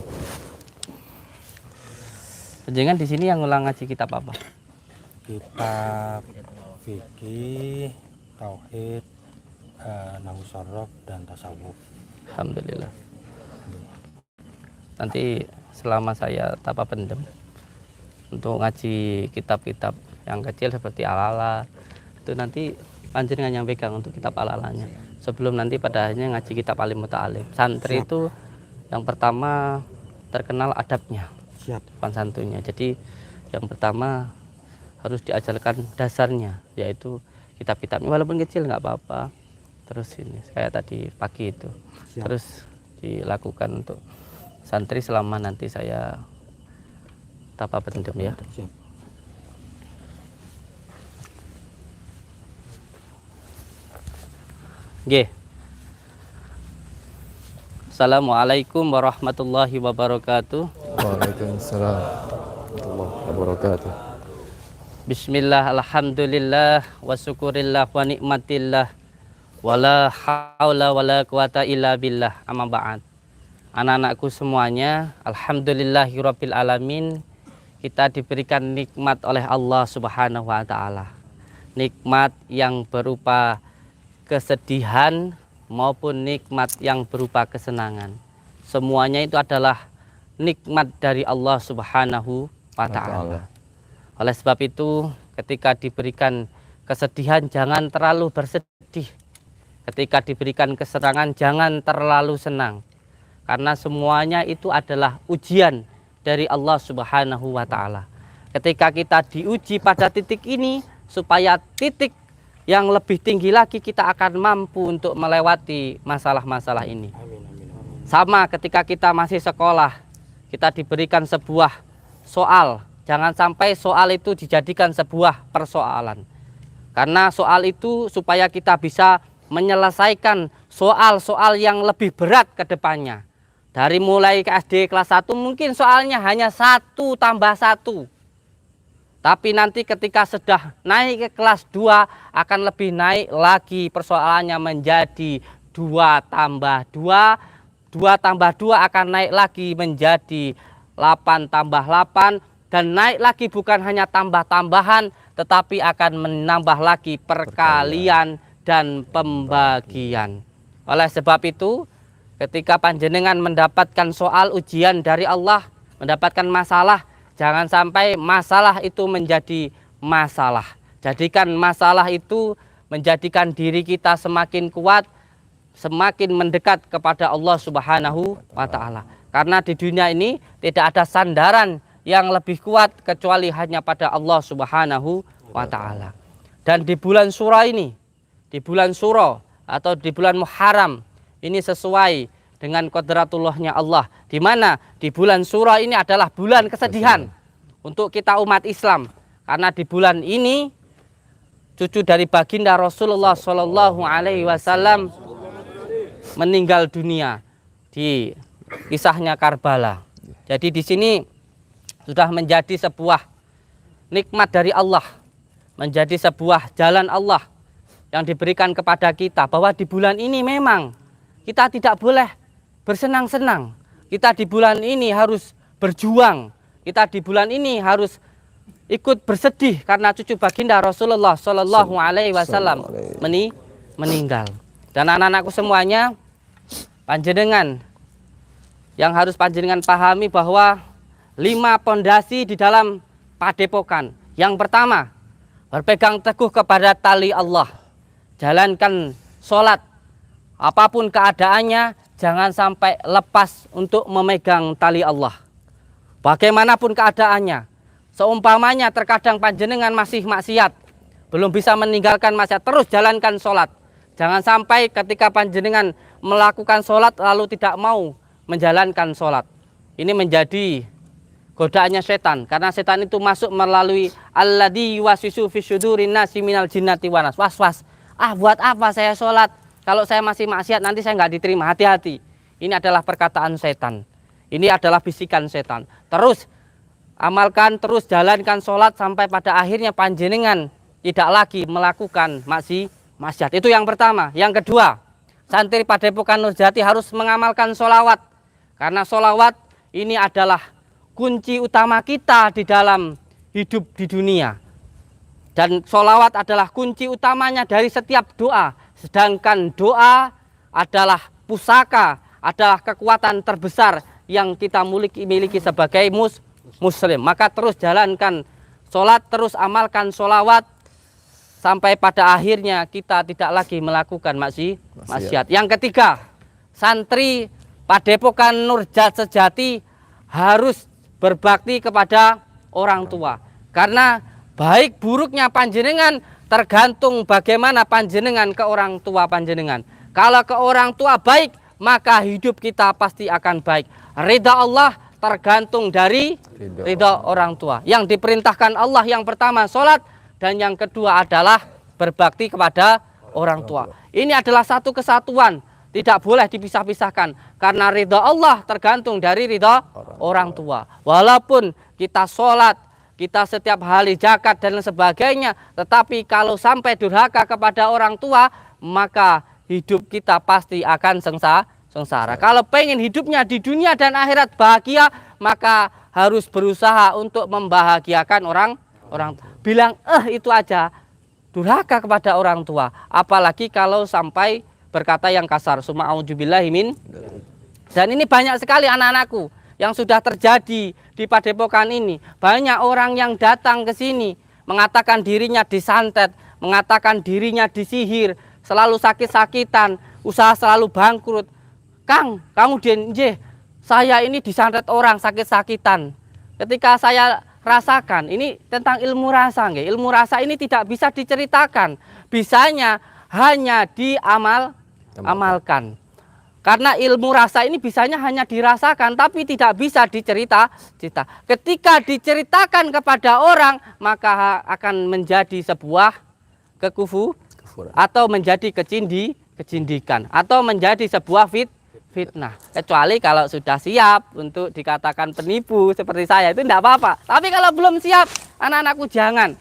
Jenengan di sini yang ngulang ngaji kitab apa? Kitab fikih, tauhid, nahwu sorof dan tasawuf. Alhamdulillah. Nanti selama saya tapa pendem untuk ngaji kitab-kitab yang kecil seperti Al-Ala itu nanti panjenengan yang pegang untuk kitab Al-Alanya. Sebelum nanti pada akhirnya ngaji kitab Alim Muta'alim. Santri itu yang pertama terkenal adabnya, sopan santunnya. Jadi yang pertama harus diajarkan dasarnya, yaitu kitab-kitabnya walaupun kecil nggak apa-apa. Terus ini kayak tadi pagi itu terus dilakukan untuk santri selama nanti saya tapa pendem ya. Nggih. Assalamualaikum warahmatullahi wabarakatuh. Waalaikumsalam warahmatullahi wabarakatuh. Bismillah, alhamdulillah, wa syukurillah, wa nikmatillah, wala haula wala quwata illa billah, amma ba'd. Anak-anakku semuanya, alhamdulillahirabbil alamin, kita diberikan nikmat oleh Allah Subhanahu wa taala. Nikmat yang berupa kesedihan maupun nikmat yang berupa kesenangan. Semuanya itu adalah nikmat dari Allah Subhanahu wa taala. Oleh sebab itu, ketika diberikan kesedihan jangan terlalu bersedih. Ketika diberikan kesenangan jangan terlalu senang. Karena semuanya itu adalah ujian dari Allah Subhanahu wa taala. Ketika kita diuji pada titik ini, supaya titik yang lebih tinggi lagi kita akan mampu untuk melewati masalah-masalah ini. Sama ketika kita masih sekolah, kita diberikan sebuah soal. Jangan sampai soal itu dijadikan sebuah persoalan. Karena soal itu supaya kita bisa menyelesaikan soal-soal yang lebih berat ke depannya. Dari mulai ke SD kelas 1 mungkin soalnya hanya 1 tambah 1. Tapi nanti ketika sudah naik ke kelas 2 akan lebih naik lagi persoalannya menjadi 2 tambah 2. 2 tambah 2 akan naik lagi menjadi 8 tambah 8. Dan naik lagi bukan hanya tambah-tambahan tetapi akan menambah lagi perkalian dan pembagian. Oleh sebab itu ketika panjenengan mendapatkan soal ujian dari Allah, mendapatkan masalah, jangan sampai masalah itu menjadi masalah. Jadikan masalah itu menjadikan diri kita semakin kuat, semakin mendekat kepada Allah Subhanahu wa taala. Karena di dunia ini tidak ada sandaran yang lebih kuat kecuali hanya pada Allah Subhanahu wa taala. Dan di bulan Syura ini, di bulan Syura atau di bulan Muharram ini sesuai dengan qadratullahnya Allah, di mana di bulan Syura ini adalah bulan kesedihan untuk kita umat Islam, karena di bulan ini cucu dari baginda Rasulullah Shallallahu Alaihi Wasallam meninggal dunia di kisahnya Karbala. Jadi di sini sudah menjadi sebuah nikmat dari Allah, menjadi sebuah jalan Allah yang diberikan kepada kita, bahwa di bulan ini memang kita tidak boleh bersenang-senang. Kita di bulan ini harus berjuang. Kita di bulan ini harus ikut bersedih karena cucu baginda Rasulullah Shallallahu Alaihi Wasallam meninggal. Dan anak-anakku semuanya, panjenengan yang harus panjenengan pahami bahwa 5 pondasi di dalam padepokan. Yang pertama, berpegang teguh kepada tali Allah. Jalankan sholat. Apapun keadaannya, jangan sampai lepas untuk memegang tali Allah. Bagaimanapun keadaannya. Seumpamanya terkadang panjenengan masih maksiat, belum bisa meninggalkan maksiat, terus jalankan sholat. Jangan sampai ketika panjenengan melakukan sholat lalu tidak mau menjalankan sholat. Ini menjadi godaannya setan, karena setan itu masuk melalui alladzi yuwaswisu fi syudurin nasi minal jinnati wanas. Was-was. Ah, buat apa saya sholat kalau saya masih maksiat, nanti saya nggak diterima. Hati-hati. Ini adalah perkataan setan. Ini adalah bisikan setan. Terus amalkan, terus jalankan sholat sampai pada akhirnya panjenengan tidak lagi melakukan maksiat. Itu yang pertama. Yang kedua, santri Padepokan Nurjati harus mengamalkan sholawat, karena sholawat ini adalah kunci utama kita di dalam hidup di dunia. Dan sholawat adalah kunci utamanya dari setiap doa. Sedangkan doa adalah pusaka, adalah kekuatan terbesar yang kita miliki sebagai muslim. Maka terus jalankan sholat, terus amalkan sholawat, sampai pada akhirnya kita tidak lagi melakukan maksiat. Yang ketiga, santri Padepokan Nurjati harus berbakti kepada orang tua, karena baik buruknya panjenengan tergantung bagaimana panjenengan ke orang tua panjenengan. Kalau ke orang tua baik, maka hidup kita pasti akan baik. Ridha Allah tergantung dari ridha orang tua. Yang diperintahkan Allah yang pertama sholat, dan yang kedua adalah berbakti kepada orang tua. Ini adalah satu kesatuan, tidak boleh dipisah-pisahkan, karena ridha Allah tergantung dari ridha orang tua. Walaupun kita sholat, kita setiap hari zakat dan sebagainya, tetapi kalau sampai durhaka kepada orang tua, maka hidup kita pasti akan sengsara. Kalau pengen hidupnya di dunia dan akhirat bahagia, maka harus berusaha untuk membahagiakan orang. Bilang itu aja durhaka kepada orang tua, apalagi kalau sampai berkata yang kasar. Summa a'udzubillahi min. Dan ini banyak sekali anak-anakku yang sudah terjadi di Padepokan ini. Banyak orang yang datang ke sini mengatakan dirinya disantet, mengatakan dirinya disihir, selalu sakit-sakitan, usaha selalu bangkrut. Kang, kamu saya ini disantet orang, sakit-sakitan. Ketika saya rasakan, ini tentang ilmu rasa, nggih. Ilmu rasa ini tidak bisa diceritakan, bisanya hanya diamalkan. Karena ilmu rasa ini bisanya hanya dirasakan, tapi tidak bisa dicerita. Ketika diceritakan kepada orang, maka akan menjadi sebuah kekufuran, atau menjadi kecindikan, atau menjadi sebuah fitnah. Kecuali kalau sudah siap untuk dikatakan penipu seperti saya, itu tidak apa-apa. Tapi kalau belum siap, anak-anakku jangan.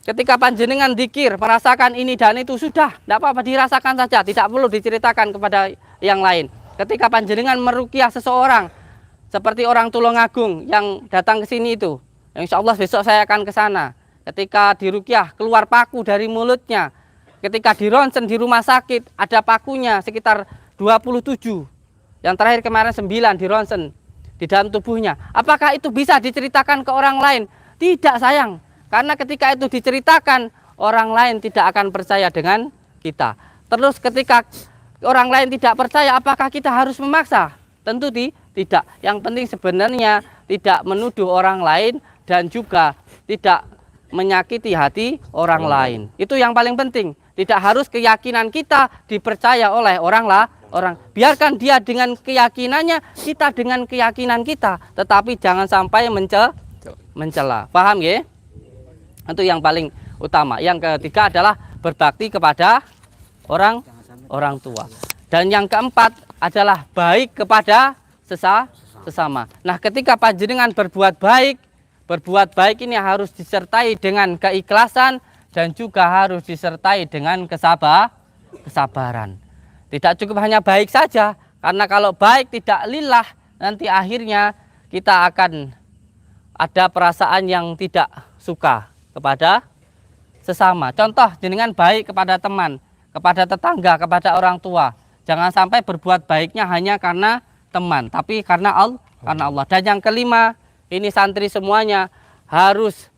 Ketika panjenengan dzikir, merasakan ini dan itu, sudah, tidak apa-apa, dirasakan saja, tidak perlu diceritakan kepada yang lain. Ketika panjenengan meruqyah seseorang, seperti orang Tulungagung yang datang ke sini itu, insya Allah besok saya akan ke sana. Ketika diruqyah, keluar paku dari mulutnya. Ketika dironsen di rumah sakit, ada pakunya sekitar 27. Yang terakhir kemarin 9 dironsen di dalam tubuhnya. Apakah itu bisa diceritakan ke orang lain? Tidak, sayang. Karena ketika itu diceritakan, orang lain tidak akan percaya dengan kita. Terus ketika orang lain tidak percaya, apakah kita harus memaksa? Tentu tidak. Yang penting sebenarnya tidak menuduh orang lain dan juga tidak menyakiti hati orang lain. Itu yang paling penting. Tidak harus keyakinan kita dipercaya oleh orang. Biarkan dia dengan keyakinannya, kita dengan keyakinan kita. Tetapi jangan sampai mencela. Paham ya? Itu yang paling utama. Yang ketiga adalah berbakti kepada orang tua. Dan yang keempat adalah baik kepada sesama. Nah, ketika panjenengan berbuat baik ini harus disertai dengan keikhlasan dan juga harus disertai dengan kesabaran. Tidak cukup hanya baik saja, karena kalau baik tidak lillah, nanti akhirnya kita akan ada perasaan yang tidak suka kepada sesama. Contoh, jenengan baik kepada teman, kepada tetangga, kepada orang tua. Jangan sampai berbuat baiknya hanya karena teman, tapi karena Allah. Dan yang kelima, ini santri semuanya harus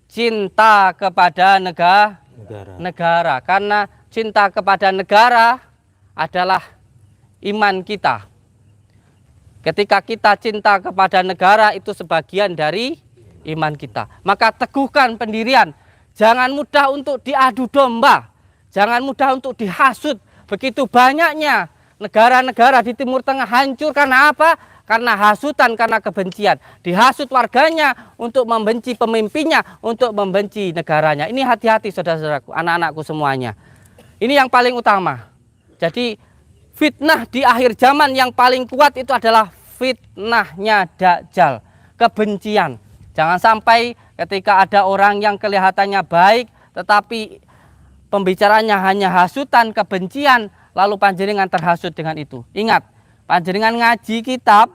cinta kepada negara. Karena cinta kepada negara adalah iman kita. Ketika kita cinta kepada negara, itu sebagian dari iman kita. Maka teguhkan pendirian. Jangan mudah untuk diadu domba. Jangan mudah untuk dihasut. Begitu banyaknya negara-negara di Timur Tengah hancur karena apa? karena hasutan, karena kebencian. Dihasut warganya untuk membenci pemimpinnya, untuk membenci negaranya. Ini hati-hati saudara-saudaraku, anak-anakku semuanya. Ini yang paling utama. Jadi fitnah di akhir zaman yang paling kuat itu adalah fitnahnya Dajjal, kebencian. Jangan sampai ketika ada orang yang kelihatannya baik tetapi pembicaranya hanya hasutan, kebencian, lalu panjenengan terhasut dengan itu. Ingat, panjenengan ngaji kitab,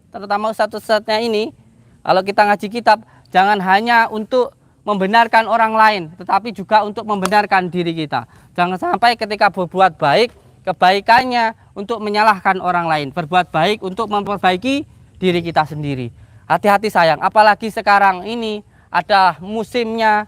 terutama ustadz-ustadznya ini, kalau kita ngaji kitab, jangan hanya untuk membenarkan orang lain, tetapi juga untuk membenarkan diri kita. Jangan sampai ketika berbuat baik, kebaikannya untuk menyalahkan orang lain, berbuat baik untuk memperbaiki diri kita sendiri. Hati-hati sayang, apalagi sekarang ini ada musimnya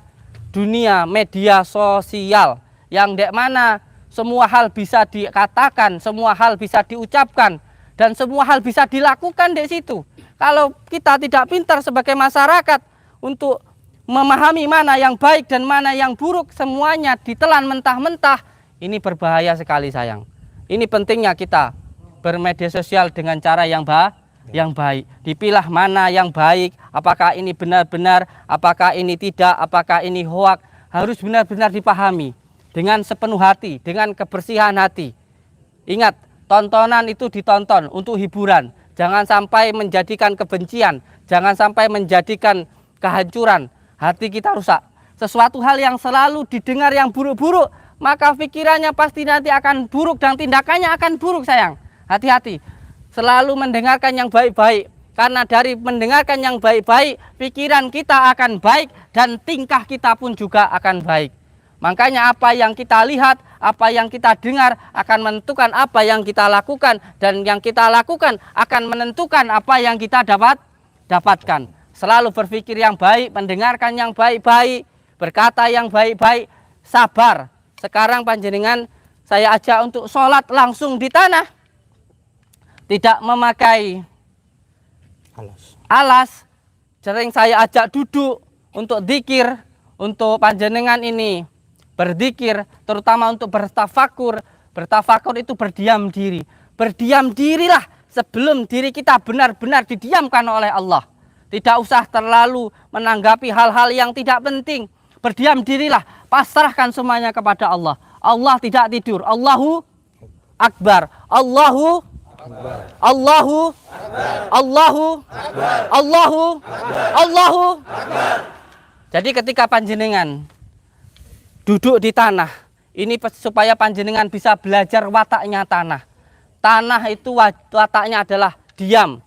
dunia media sosial yang dek mana semua hal bisa dikatakan, semua hal bisa diucapkan, dan semua hal bisa dilakukan di situ. Kalau kita tidak pintar sebagai masyarakat untuk memahami mana yang baik dan mana yang buruk, semuanya ditelan mentah-mentah, ini berbahaya sekali sayang. Ini pentingnya kita bermedia sosial dengan cara yang baik. Dipilah mana yang baik, apakah ini benar-benar, apakah ini tidak, apakah ini hoak, harus benar-benar dipahami dengan sepenuh hati, dengan kebersihan hati. Ingat, tontonan itu ditonton untuk hiburan. Jangan sampai menjadikan kebencian, jangan sampai menjadikan kehancuran. Hati kita rusak. Sesuatu hal yang selalu didengar yang buruk-buruk, maka pikirannya pasti nanti akan buruk dan tindakannya akan buruk sayang. Hati-hati. Selalu mendengarkan yang baik-baik. Karena dari mendengarkan yang baik-baik, pikiran kita akan baik dan tingkah kita pun juga akan baik. Makanya apa yang kita lihat, apa yang kita dengar akan menentukan apa yang kita lakukan, dan yang kita lakukan akan menentukan apa yang kita dapatkan. Selalu berpikir yang baik, mendengarkan yang baik-baik, berkata yang baik-baik, sabar. Sekarang panjenengan saya ajak untuk sholat langsung di tanah, tidak memakai alas. Sering saya ajak duduk untuk zikir, untuk panjenengan ini berzikir, terutama untuk bertafakur. Bertafakur itu berdiam diri. Berdiam dirilah sebelum diri kita benar-benar didiamkan oleh Allah. Tidak usah terlalu menanggapi hal-hal yang tidak penting. Berdiam dirilah, pasrahkan semuanya kepada Allah. Allah tidak tidur. Allahu Akbar. Allahu Akbar. Allahu Akbar. Allahu Akbar. Allahu Akbar. Jadi ketika panjenengan duduk di tanah, ini supaya panjenengan bisa belajar wataknya tanah. Tanah itu wataknya adalah diam.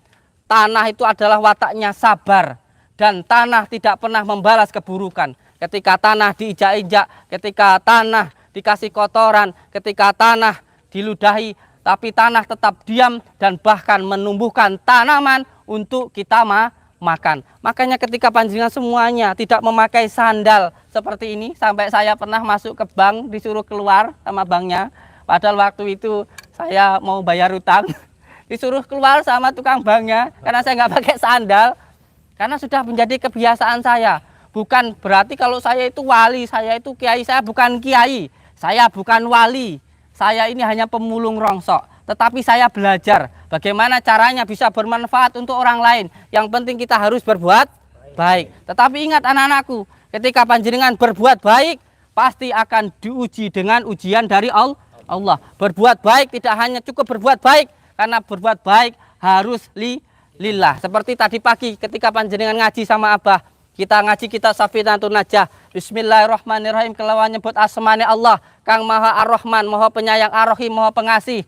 Tanah itu adalah wataknya sabar. Dan tanah tidak pernah membalas keburukan. Ketika tanah diinjak-injak, ketika tanah dikasih kotoran, ketika tanah diludahi, tapi tanah tetap diam dan bahkan menumbuhkan tanaman untuk kita makan. Makanya ketika panjenengan semuanya tidak memakai sandal seperti ini, sampai saya pernah masuk ke bank disuruh keluar sama banknya, padahal waktu itu saya mau bayar utang, disuruh keluar sama tukang banknya karena saya nggak pakai sandal, karena sudah menjadi kebiasaan saya. Bukan berarti kalau saya itu wali, saya itu kiai, saya bukan kiai, saya bukan wali, saya ini hanya pemulung rongsok. Tetapi saya belajar bagaimana caranya bisa bermanfaat untuk orang lain. Yang penting kita harus berbuat baik. Tetapi ingat anak-anakku, ketika panjenengan berbuat baik, pasti akan diuji dengan ujian dari Allah. Berbuat baik tidak hanya cukup berbuat baik, karena berbuat baik harus lillah. Seperti tadi pagi ketika panjenengan ngaji sama Abah, kita ngaji kitab Safinatun Najah. Bismillahirrahmanirrahim, kelawan nyebut asmane Allah, Kang Maha Ar-Rahman, Maha Penyayang, Ar-Rahim, Maha Pengasih.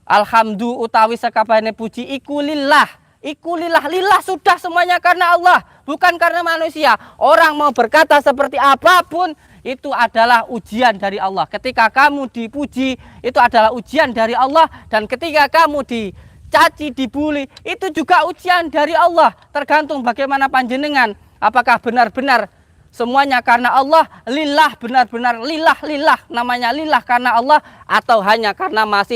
Alhamdulillah utawi sakabehane puji iku lillah. Iku lillah, lillah sudah semuanya karena Allah, bukan karena manusia. Orang mau berkata seperti apapun, itu adalah ujian dari Allah. Ketika kamu dipuji, itu adalah ujian dari Allah. Dan ketika kamu dicaci, dibuli, itu juga ujian dari Allah. Tergantung bagaimana panjenengan. Apakah benar-benar semuanya karena Allah, lillah, benar-benar lillah, namanya lillah karena Allah, atau hanya karena masih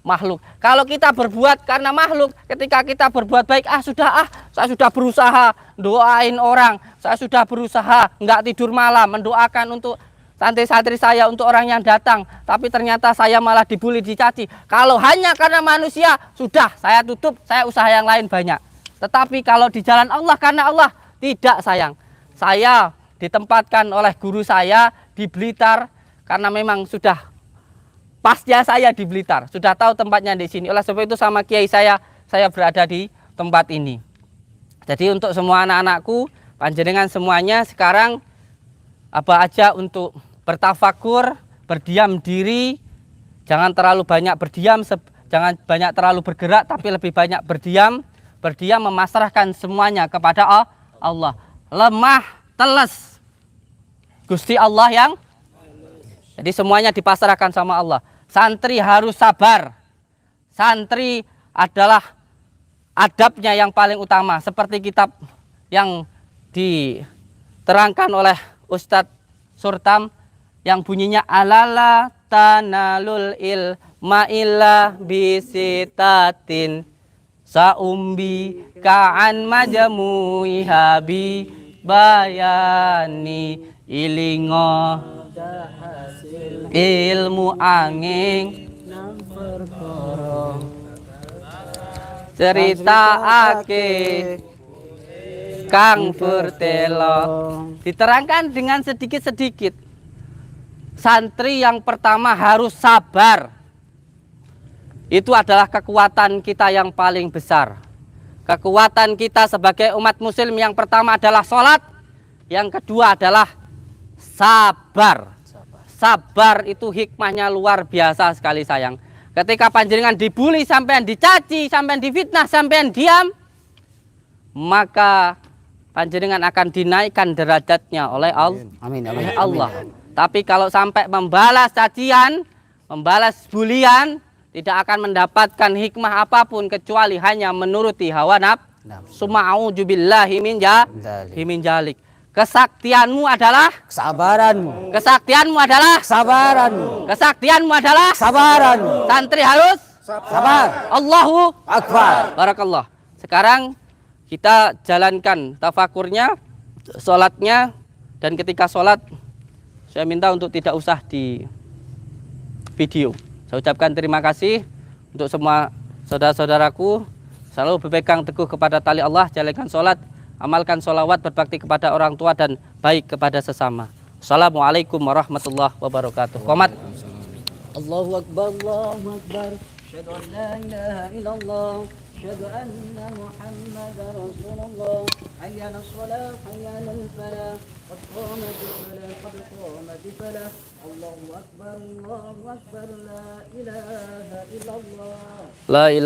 makhluk. Kalau kita berbuat karena makhluk, ketika kita berbuat baik, saya sudah berusaha doain orang, saya sudah berusaha nggak tidur malam, mendoakan untuk santri-santri saya, untuk orang yang datang, tapi ternyata saya malah dibully, dicaci. Kalau hanya karena manusia, sudah saya tutup, saya usaha yang lain banyak. Tetapi kalau di jalan Allah, karena Allah, tidak sayang. Saya ditempatkan oleh guru saya di Blitar, karena memang sudah pasnya saya di Blitar, sudah tahu tempatnya di sini. Oleh sebab itu sama kiai saya berada di tempat ini. Jadi untuk semua anak-anakku, panjenengan semuanya sekarang apa aja untuk bertafakur, berdiam diri, jangan terlalu banyak berdiam, jangan banyak terlalu bergerak, tapi lebih banyak berdiam memasrahkan semuanya kepada Allah. Lemah, teles, Gusti Allah yang, jadi semuanya dipasrahkan sama Allah. Santri harus sabar. Santri adalah adabnya yang paling utama, seperti kitab yang diterangkan oleh Ustadz Surtam yang bunyinya alala tanalul ilma illa bisitatin saumbi ka'an majamui habi bayani ilingo ilmu angin cerita ake Kang Furtelo, diterangkan dengan sedikit-sedikit. Santri yang pertama harus sabar. Itu adalah kekuatan kita yang paling besar. Kekuatan kita sebagai umat muslim yang pertama adalah sholat. Yang kedua adalah sabar. Sabar itu hikmahnya luar biasa sekali sayang. Ketika panjenengan dibully, sampean dicaci, sampean difitnah, sampean diam, maka panjenengan akan dinaikkan derajatnya oleh Allah. Amin. Oleh Allah. Tapi kalau sampai membalas cacian, membalas bulian, tidak akan mendapatkan hikmah apapun kecuali hanya menuruti hawa nafsu. Ma'udzubillahi min jalik. Kesaktianmu adalah Kesabaranmu. Kesaktianmu adalah Kesabaranmu. Kesaktianmu adalah Kesabaranmu. Santri harus Sabar. Allahu Akbar. Barakallah. Sekarang kita jalankan tafakurnya, sholatnya, dan ketika sholat saya minta untuk tidak usah di video. Saya ucapkan terima kasih untuk semua saudara-saudaraku. Selalu berpegang teguh kepada tali Allah, jalankan sholat, amalkan sholawat, berbakti kepada orang tua dan baik kepada sesama. Assalamualaikum warahmatullahi wabarakatuh. Qomat. Allahu Akbar, Allahu Akbar. Asyhadu an la ilaha illallah. أشهد أن محمد رسول الله حي على الصلاة حي على الفلاح قد قامت الصلاة قد قامت الفلاح الله أكبر لا إله إلا الله لا إله